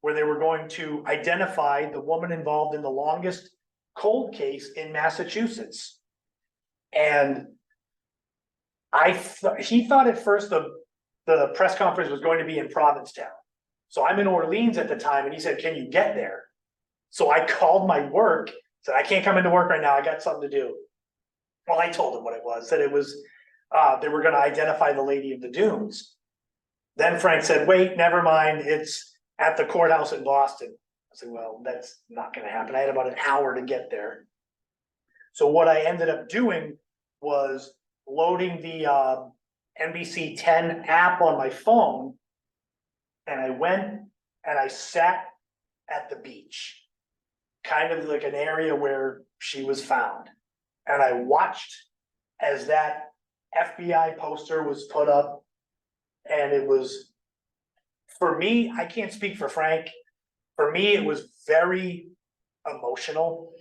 S1: where they were going to identify the woman involved in the longest cold case in Massachusetts. And he thought at first the press conference was going to be in Provincetown. So I'm in Orleans at the time and he said, can you get there? So I called my work, said, I can't come into work right now, I got something to do. Well, I told him what it was, that it was, they were gonna identify the Lady of the Dunes. Then Frank said, wait, never mind, it's at the courthouse in Boston. I said, well, that's not gonna happen. I had about an hour to get there. So what I ended up doing was loading the NBC 10 app on my phone. And I went and I sat at the beach, kind of like an area where she was found. And I watched as that FBI poster was put up. And it was, for me, I can't speak for Frank. For me, it was very emotional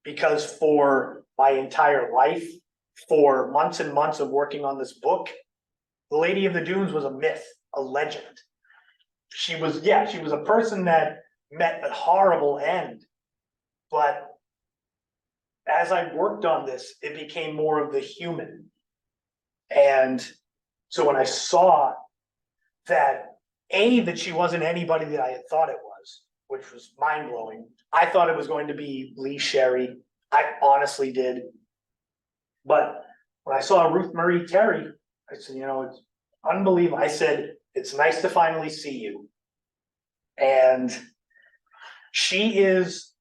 S1: because for my entire life, for months and months of working on this book, the Lady of the Dunes was a myth, a legend. She was a person that met a horrible end. But as I worked on this, it became more of the human. And so when I saw that she wasn't anybody that I had thought it was, which was mind blowing. I thought it was going to be Lee Sherry. I honestly did. But when I saw Ruth Marie Terry, I said, it's unbelievable. I said, it's nice to finally see you. And she is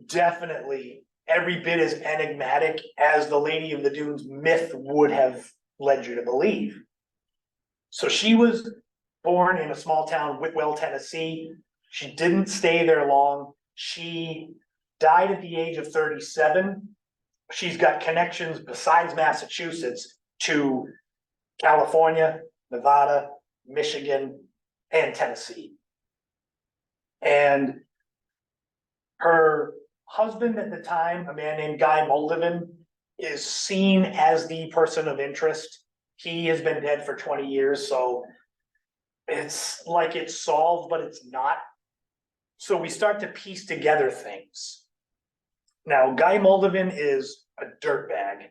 S1: definitely every bit as enigmatic as the Lady of the Dunes myth would have led you to believe. So she was born in a small town, Whitwell, Tennessee. She didn't stay there long. She died at the age of 37. She's got connections besides Massachusetts to California, Nevada, Michigan, and Tennessee. And her husband at the time, a man named Guy Moldovan, is seen as the person of interest. He has been dead for 20 years, so it's like it's solved, but it's not. So we start to piece together things. Now, Guy Moldovan is a dirtbag.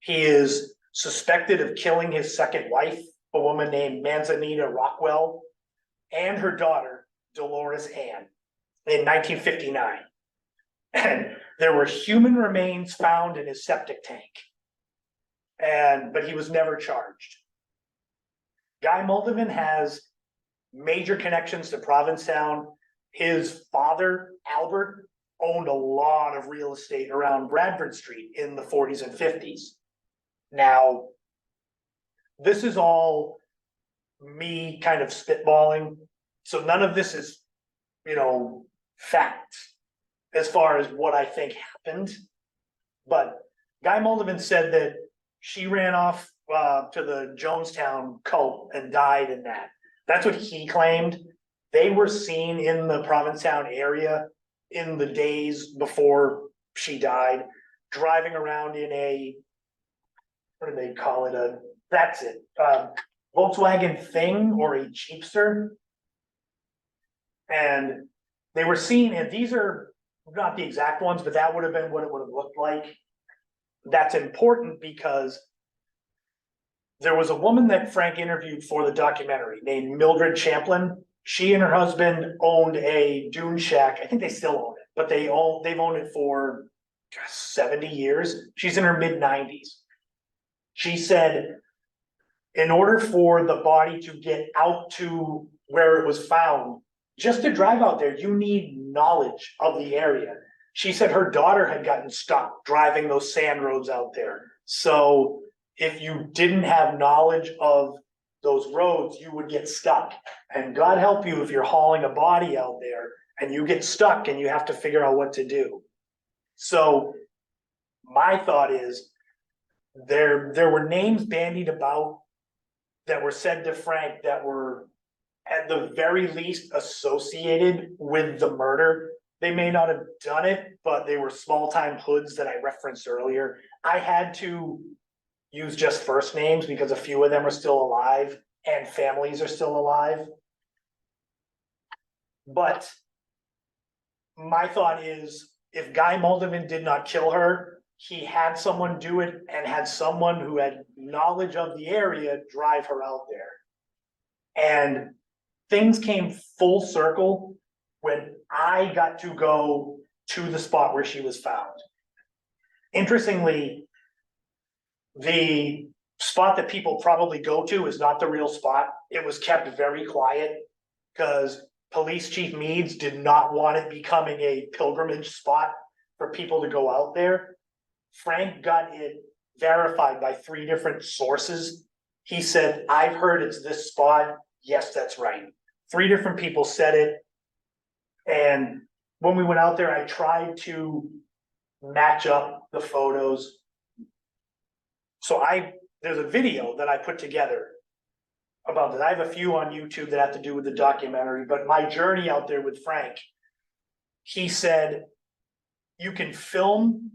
S1: He is suspected of killing his second wife, a woman named Manzanita Rockwell, and her daughter, Dolores Ann, in 1959. And there were human remains found in his septic tank. But he was never charged. Guy Moldovan has major connections to Provincetown. His father, Albert, owned a lot of real estate around Bradford Street in the 40s and 50s. Now, this is all me kind of spitballing. So none of this is, fact as far as what I think happened. But Guy Moldovan said that she ran off to the Jonestown cult and died in that. That's what he claimed. They were seen in the Provincetown area in the days before she died, driving around in a, what do they call it? Volkswagen Thing or a Jeepster. And they were seen, and these are not the exact ones, but that would have been what it would have looked like. That's important because there was a woman that Frank interviewed for the documentary named Mildred Champlin. She and her husband owned a dune shack. I think they still own it, but they've owned it for 70 years. She's in her mid-90s. She said, in order for the body to get out to where it was found, just to drive out there, you need knowledge of the area. She said her daughter had gotten stuck driving those sand roads out there. So if you didn't have knowledge of those roads, you would get stuck. And God help you if you're hauling a body out there and you get stuck and you have to figure out what to do. So my thought is there were names bandied about that were said to Frank that were at the very least associated with the murder. They may not have done it, but they were small-time hoods that I referenced earlier. I had to use just first names because a few of them are still alive and families are still alive. But my thought is, if Guy Moldovan did not kill her, he had someone do it and had someone who had knowledge of the area drive her out there. And things came full circle when I got to go to the spot where she was found. Interestingly, the spot that people probably go to is not the real spot. It was kept very quiet because Police Chief Meads did not want it becoming a pilgrimage spot for people to go out there. Frank got it verified by 3 different sources. He said, I've heard it's this spot. Yes, that's right. 3 different people said it. And when we went out there, I tried to match up the photos. So there's a video that I put together about that. I have a few on YouTube that have to do with the documentary, but my journey out there with Frank, he said, you can film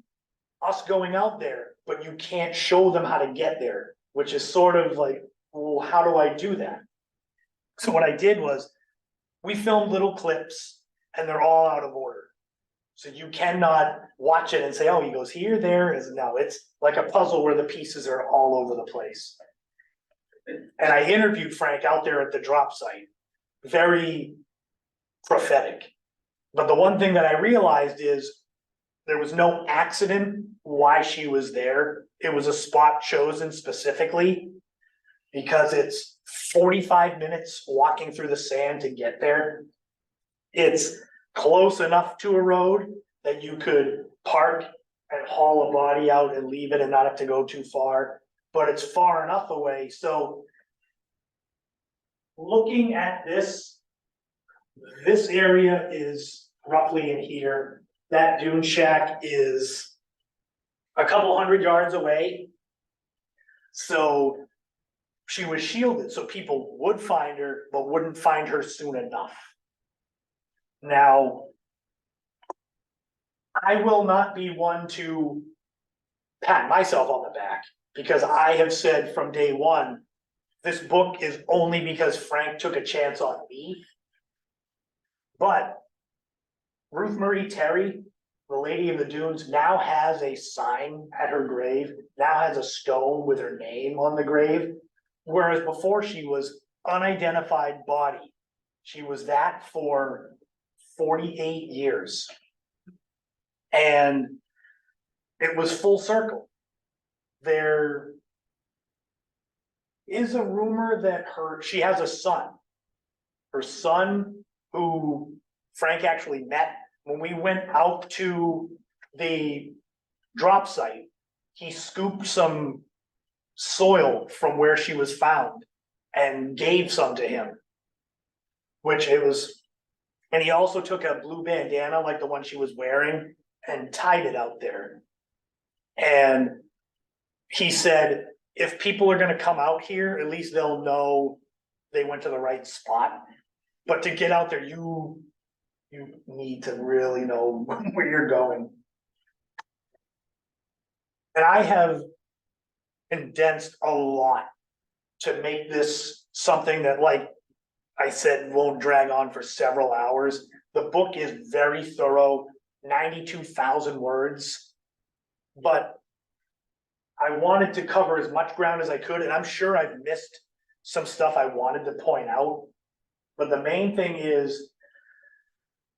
S1: us going out there, but you can't show them how to get there, which is sort of like, well, how do I do that? So what I did was we filmed little clips and they're all out of order. So you cannot watch it and say, oh, he goes here, there is no, it's like a puzzle where the pieces are all over the place. And I interviewed Frank out there at the drop site, very prophetic. But the one thing that I realized is there was no accident why she was there. It was a spot chosen specifically because it's 45 minutes walking through the sand to get there. It's close enough to a road that you could park and haul a body out and leave it and not have to go too far, but it's far enough away. So looking at this area is roughly in here. That dune shack is a couple 100 yards away. So she was shielded, so people would find her, but wouldn't find her soon enough. Now, I will not be one to pat myself on the back because I have said from day one, this book is only because Frank took a chance on me. But Ruth Marie Terry, the Lady of the Dunes, now has a sign at her grave, now has a stone with her name on the grave. Whereas before she was unidentified body. She was that for 48 years. And it was full circle. There is a rumor that she has a son. Her son, who Frank actually met when we went out to the drop site, he scooped some soil from where she was found and gave some to him, which it was, and he also took a blue bandana like the one she was wearing and tied it out there. And he said, if people are going to come out here, at least they'll know they went to the right spot. But to get out there, you need to really know where you're going. And I have condensed a lot to make this something that, like I said, won't drag on for several hours. The book is very thorough. 92,000 words. But I wanted to cover as much ground as I could, and I'm sure I've missed some stuff I wanted to point out. But the main thing is,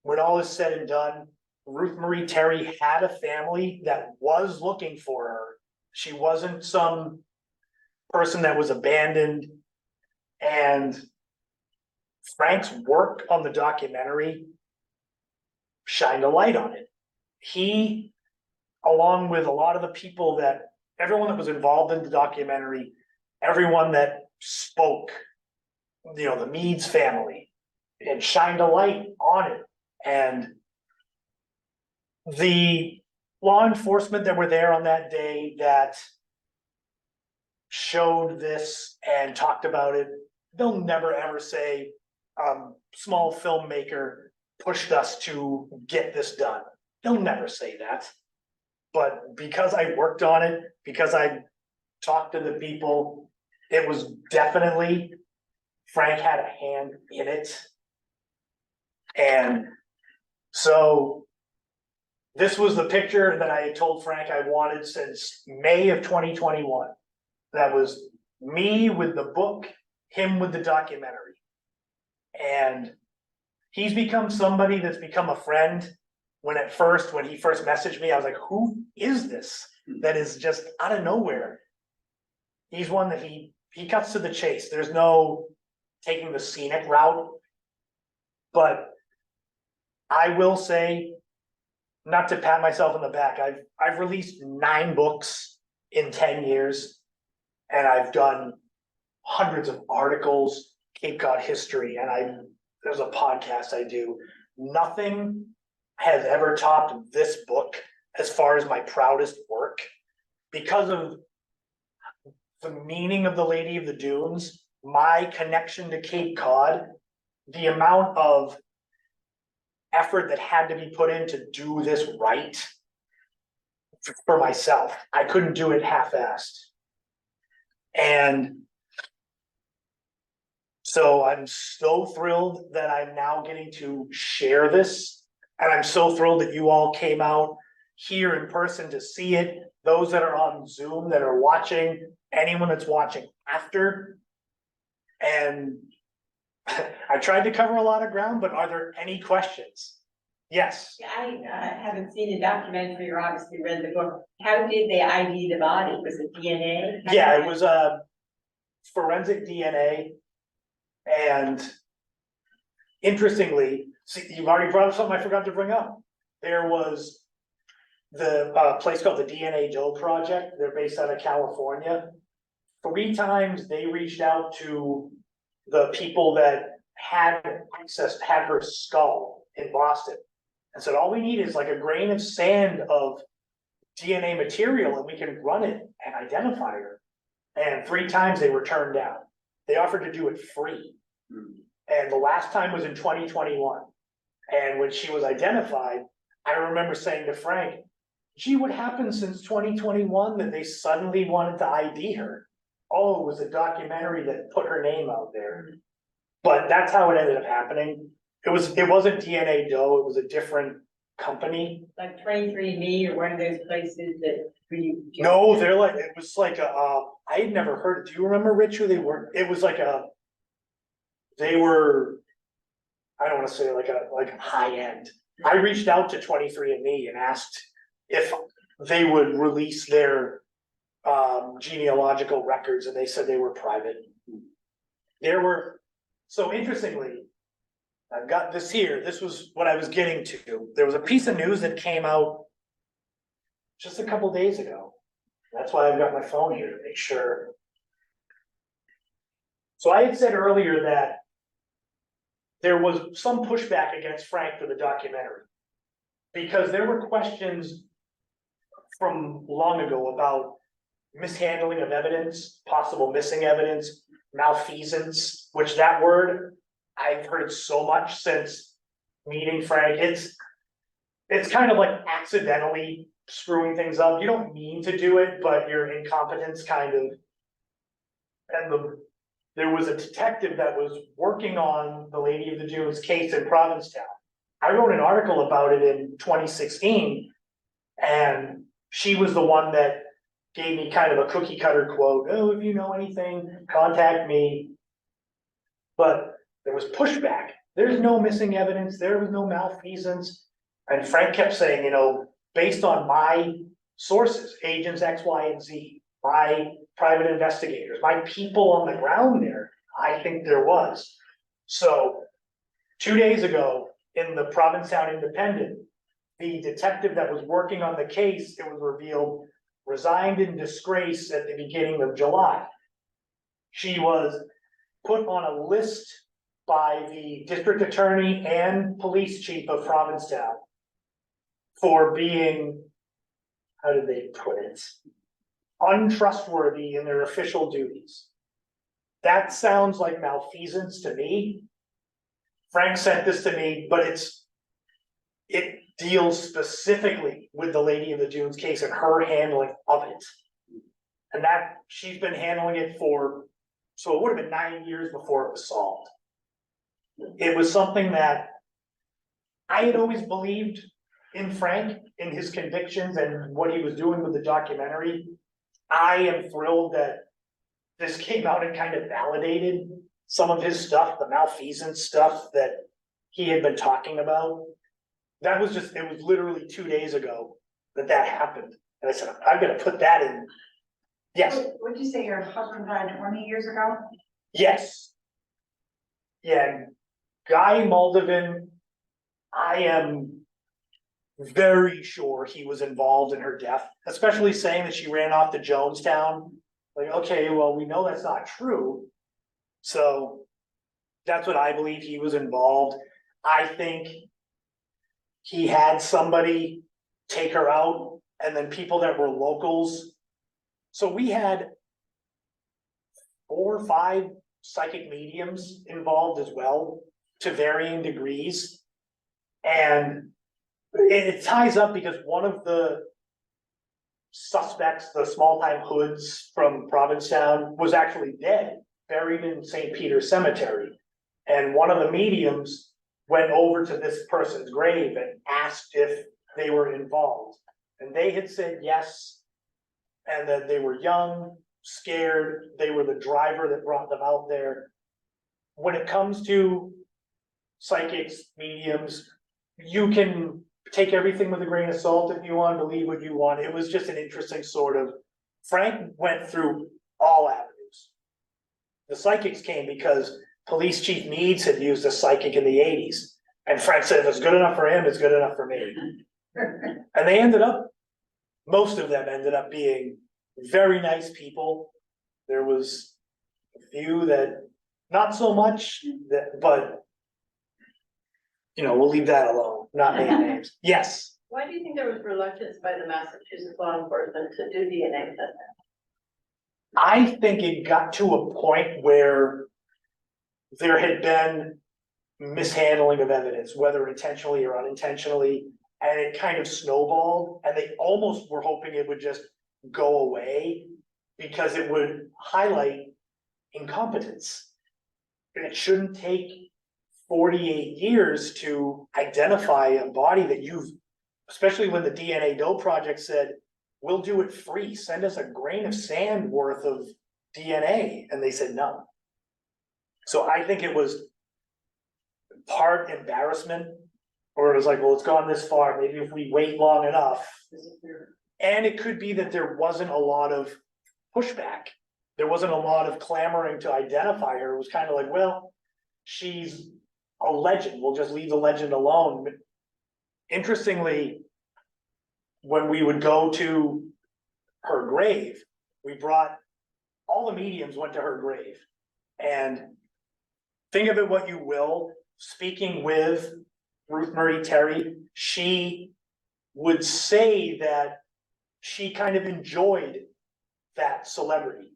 S1: when all is said and done, Ruth Marie Terry had a family that was looking for her. She wasn't some person that was abandoned. And Frank's work on the documentary shined a light on it. He, along with a lot of the people everyone that was involved in the documentary, everyone that spoke, the Meads family, it shined a light on it. And the law enforcement that were there on that day that showed this and talked about it, they'll never ever say, small filmmaker pushed us to get this done. They'll never say that. But because I worked on it, because I talked to the people, it was definitely, Frank had a hand in it. And so this was the picture that I had told Frank I wanted since May of 2021. That was me with the book, him with the documentary. And he's become somebody that's become a friend. When he first messaged me, I was like, who is this? That is just out of nowhere. He's one that he cuts to the chase. There's no taking the scenic route. But I will say, not to pat myself on the back, I've released 9 books in 10 years, and I've done hundreds of articles, Cape Cod history, and there's a podcast I do. Nothing has ever topped this book as far as my proudest work, because of the meaning of the Lady of the Dunes, my connection to Cape Cod, the amount of effort that had to be put in to do this right for myself. I couldn't do it half-assed. And so I'm so thrilled that I'm now getting to share this. And I'm so thrilled that you all came out here in person to see it. Those that are on Zoom that are watching, anyone that's watching after. And I tried to cover a lot of ground, but are there any questions? Yes.
S6: I haven't seen the documentary or obviously read the book. How did they ID the body? Was it DNA?
S1: Yeah, it was forensic DNA. And interestingly, see, you've already brought up something I forgot to bring up. There was the place called the DNA Doe Project. They're based out of California. 3 times they reached out to the people that had her skull in Boston, and said, all we need is like a grain of sand of DNA material and we can run it and identify her. And 3 times they were turned down. They offered to do it free. And the last time was in 2021. And when she was identified, I remember saying to Frank, gee, what happened since 2021 that they suddenly wanted to ID her? Oh, it was a documentary that put her name out there. But that's how it ended up happening. It wasn't DNA Doe, it was a different company.
S6: Like 23andMe or one of those places that we.
S1: No, it was like I had never heard it. Do you remember, Rich, who they were? It was like they were, I don't want to say like a high end. I reached out to 23andMe and asked if they would release their genealogical records, and they said they were private. So interestingly, I've got this here. This was what I was getting to. There was a piece of news that came out just a couple days ago. That's why I've got my phone here to make sure. So I had said earlier that there was some pushback against Frank for the documentary, because there were questions from long ago about mishandling of evidence, possible missing evidence, malfeasance, which that word I've heard so much since meeting Frank. It's kind of like accidentally screwing things up. You don't mean to do it, but your incompetence kind of. And there was a detective that was working on the Lady of the Dunes case in Provincetown. I wrote an article about it in 2016. And she was the one that gave me kind of a cookie cutter quote, oh, if you know anything, contact me. But there was pushback. There's no missing evidence. There was no malfeasance. And Frank kept saying, based on my sources, agents X, Y, and Z, my private investigators, my people on the ground there, I think there was. So 2 days ago in the Provincetown Independent, the detective that was working on the case, it was revealed, resigned in disgrace at the beginning of July. She was put on a list by the district attorney and police chief of Provincetown for being, how did they put it? Untrustworthy in their official duties. That sounds like malfeasance to me. Frank sent this to me, but it deals specifically with the Lady of the Dunes case and her handling of it. And that she's been handling it for, so it would have been 9 years before it was solved. It was something that I had always believed in Frank, in his convictions and what he was doing with the documentary. I am thrilled that this came out and kind of validated some of his stuff, the malfeasance stuff that he had been talking about. That was just, it was literally 2 days ago that happened. And I said, I'm gonna put that in. Yes,
S7: Would you say your husband died 20 years ago?
S1: yes. Yeah, Guy Moldovan, I am very sure he was involved in her death, especially saying that she ran off to Jonestown. Like, okay, well, we know that's not true. So that's what I believe, he was involved. I think he had somebody take her out, and then people that were locals. So we had 4 or 5 psychic mediums involved as well, to varying degrees. And it ties up because one of the suspects, the small-time hoods from Provincetown, was actually dead, buried in St. Peter's Cemetery. And one of the mediums went over to this person's grave and asked if they were involved. And they had said yes, and that they were young, scared, they were the driver that brought them out there. When it comes to psychics, mediums, you can take everything with a grain of salt if you want, believe what you want. It was just an interesting sort of, Frank went through all avenues. The psychics came because Police Chief Meads had used a psychic in the 80s. And Frank said, if it's good enough for him, it's good enough for me. And they ended up, most of them ended up being very nice people. There was a few that, not so much, but we'll leave that alone, not name names. Yes.
S4: Why do you think there was reluctance by the Massachusetts law enforcement to do DNA testing?
S1: I think it got to a point where there had been mishandling of evidence, whether intentionally or unintentionally, and it kind of snowballed, and they almost were hoping it would just go away because it would highlight incompetence. And it shouldn't take 48 years to identify a body that you've, especially when the DNA Doe Project said, we'll do it free, send us a grain of sand worth of DNA, and they said no. So I think it was part embarrassment, or it was like, well, it's gone this far, maybe if we wait long enough. And it could be that there wasn't a lot of pushback. There wasn't a lot of clamoring to identify her. It was kind of like, well, she's a legend. We'll just leave the legend alone. Interestingly, when we would go to her grave, we brought, all the mediums went to her grave. And think of it what you will, speaking with Ruth Marie Terry, she would say that she kind of enjoyed that celebrity,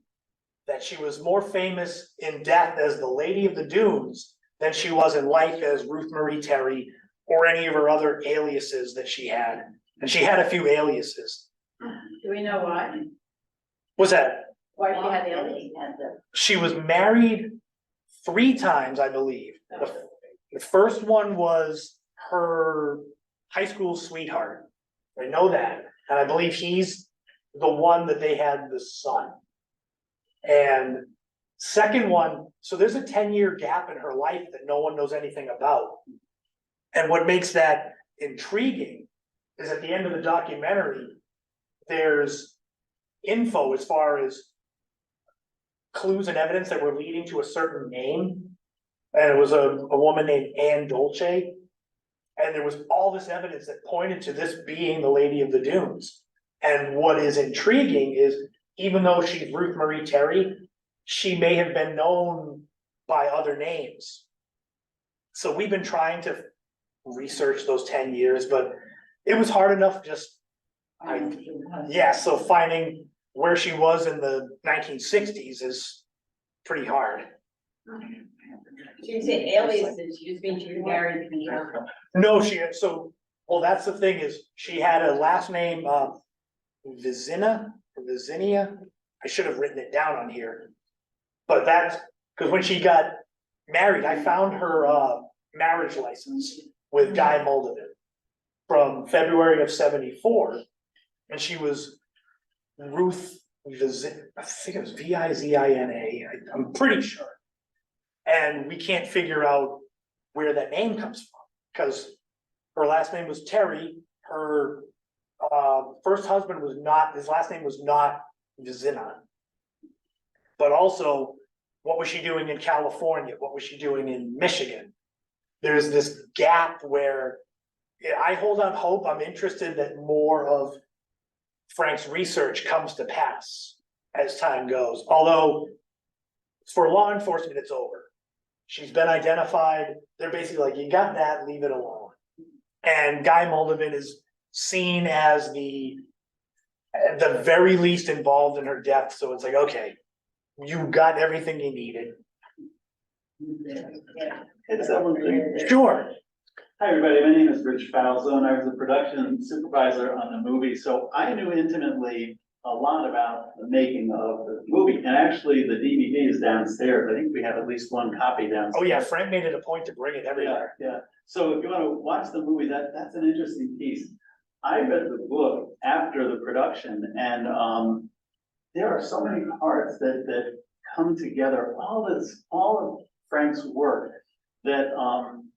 S1: that she was more famous in death as the Lady of the Dunes than she was in life as Ruth Marie Terry or any of her other aliases that she had. And she had a few aliases.
S4: Do we know why?
S1: Was that?
S4: Why she had the alias?
S1: She was married 3 times, I believe. The first one was her high school sweetheart. I know that, and I believe he's the one that they had the son. And second one, so there's a 10-year gap in her life that no one knows anything about. And what makes that intriguing is at the end of the documentary, there's info as far as clues and evidence that were leading to a certain name. And it was a woman named Anne Dolce. And there was all this evidence that pointed to this being the Lady of the Dunes. And what is intriguing is, even though she's Ruth Marie Terry, she may have been known by other names. So we've been trying to research those 10 years, but it was hard enough just, so finding where she was in the 1960s is pretty hard.
S6: So you say aliases, you just mean she was married to me.
S1: No, well, that's the thing is, she had a last name, Vizinia. I should have written it down on here. But that's, because when she got married, I found her, marriage license with Guy Moldavin from February of '74. And she was Ruth Vizina, I think it was Vizina, I'm pretty sure. And we can't figure out where that name comes from, because her last name was Terry, her first husband was not, his last name was not Vizina. But also, what was she doing in California? What was she doing in Michigan? There's this gap where I hold out hope. I'm interested that more of Frank's research comes to pass as time goes. Although for law enforcement, it's over. She's been identified. They're basically like, you got that, leave it alone. And Guy Moldavin is seen as at the very least involved in her death. So it's like, okay, you got everything you needed.
S8: It's Ellen.
S1: Sure.
S8: Hi, everybody. My name is Rich Falzone. I was the production supervisor on the movie, so I knew intimately a lot about the making of the movie. And actually, the DVD is downstairs. I think we have at least one copy downstairs.
S1: Oh yeah, Frank made it a point to bring it everywhere.
S8: Yeah. So if you want to watch the movie, that's an interesting piece. I read the book after the production, and there are so many parts that come together. All of Frank's work that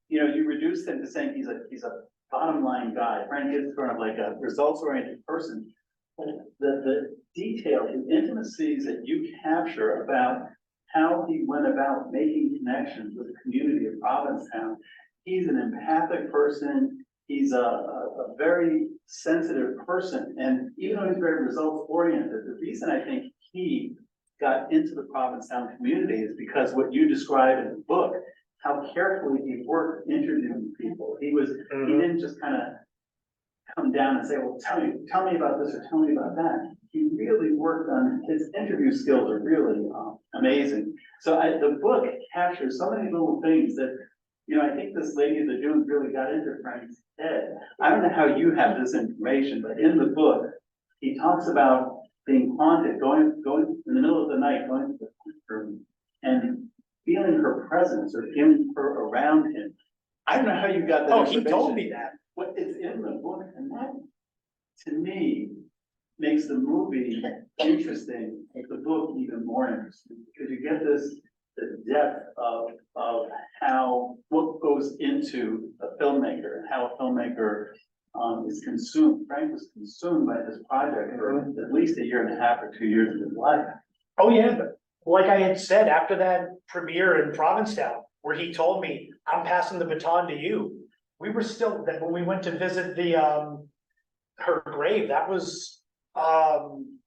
S8: you reduce him to saying he's a bottom line guy. Frank is sort of like a results oriented person. But the detail, the intimacies that you capture about how he went about making connections with the community of Provincetown. He's an empathic person. He's a very sensitive person. And even though he's very results oriented, the reason I think he got into the Provincetown community is because what you describe in the book, how carefully he worked interviewing people. He didn't just kind of come down and say, well, tell me about this or tell me about that. He really worked on, his interview skills are really amazing. So the book captures so many little things that, I think this Lady of the Dunes really got into Frank's head. I don't know how you have this information, but in the book, he talks about being haunted, going in the middle of the night, going to the room and feeling her presence or feeling her around him. I don't know how you got that information.
S1: He told me that.
S8: What is in the book, and that, to me, makes the movie interesting, make the book even more interesting, because you get the depth of what goes into a filmmaker and how a filmmaker is consumed. Frank was consumed by this project for at least a year and a half or 2 years of his life.
S1: Oh yeah, but like I had said, after that premiere in Provincetown, where he told me, I'm passing the baton to you. We were still, that when we went to visit her grave, that was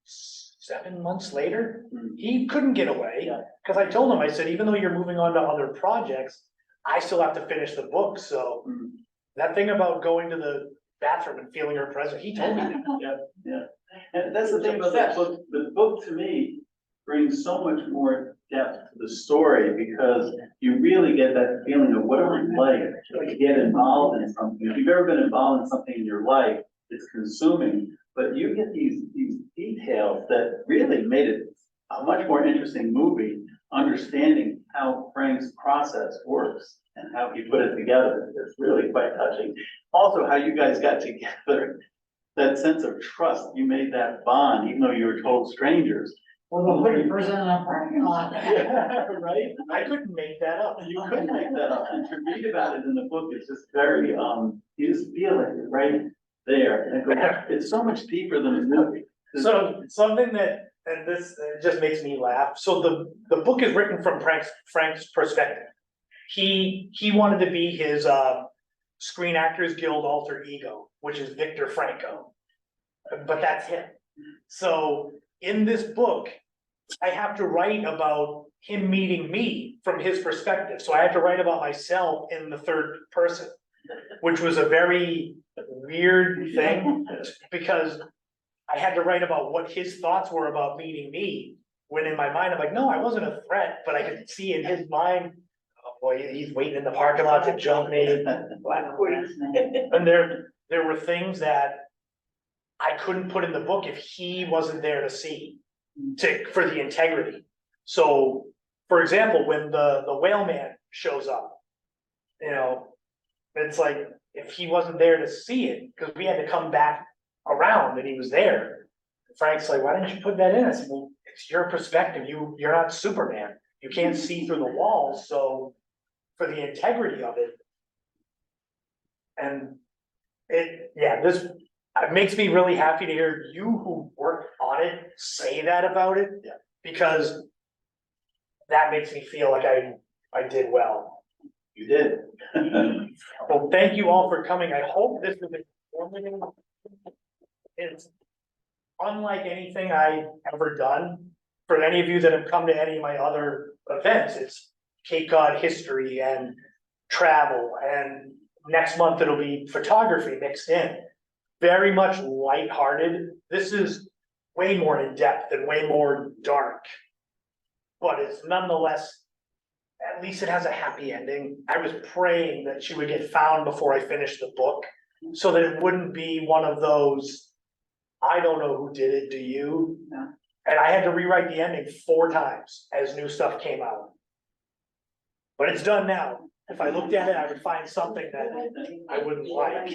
S1: 7 months later. He couldn't get away, because I told him, I said, even though you're moving on to other projects, I still have to finish the book. So that thing about going to the bathroom and feeling her presence, he told me that.
S8: Yeah. And that's the thing about that book. The book, to me, brings so much more depth to the story, because you really get that feeling of what it was like to get involved in something. If you've ever been involved in something in your life, it's consuming, but you get these details that really made it a much more interesting movie, understanding how Frank's process works. and how he put it together. It's really quite touching. Also, how you guys got together, that sense of trust, you made that bond, even though you were total strangers.
S7: Well, the 100% in a parking lot.
S8: Yeah, right?
S1: I couldn't make that up.
S8: You couldn't make that up, and to read about it in the book is just very, you just feel it right there, and it goes, it's so much deeper than a movie.
S1: So something that, and this just makes me laugh, so the book is written from Frank's perspective. He wanted to be his Screen Actors Guild alter ego, which is Victor Franko. But that's him. So in this book, I have to write about him meeting me from his perspective. So I had to write about myself in the third person, which was a very weird thing because I had to write about what his thoughts were about meeting me. When in my mind, I'm like, no, I wasn't a threat, but I could see in his mind, oh boy, he's waiting in the parking lot to jump me.
S5: Black quiz.
S1: And there were things that I couldn't put in the book if he wasn't there to see, for the integrity. So, for example, when the whale man shows up, you know, it's like, if he wasn't there to see it, because we had to come back around and he was there. Frank's like, why didn't you put that in? I said, well, it's your perspective. You're not Superman. You can't see through the walls, so for the integrity of it. And this makes me really happy to hear you who worked on it say that about it.
S8: Yeah.
S1: Because that makes me feel like I did well.
S8: You did.
S1: Well, thank you all for coming. I hope this was informative. It's unlike anything I've ever done. For any of you that have come to any of my other events, it's Cape Cod history and travel, and next month it'll be photography mixed in. Very much lighthearted. This is way more in depth and way more dark. But it's nonetheless, at least it has a happy ending. I was praying that she would get found before I finished the book, so that it wouldn't be one of those, I don't know who did it, do you?
S8: No.
S1: And I had to rewrite the ending 4 times as new stuff came out. But it's done now. If I looked at it, I would find something that I wouldn't like.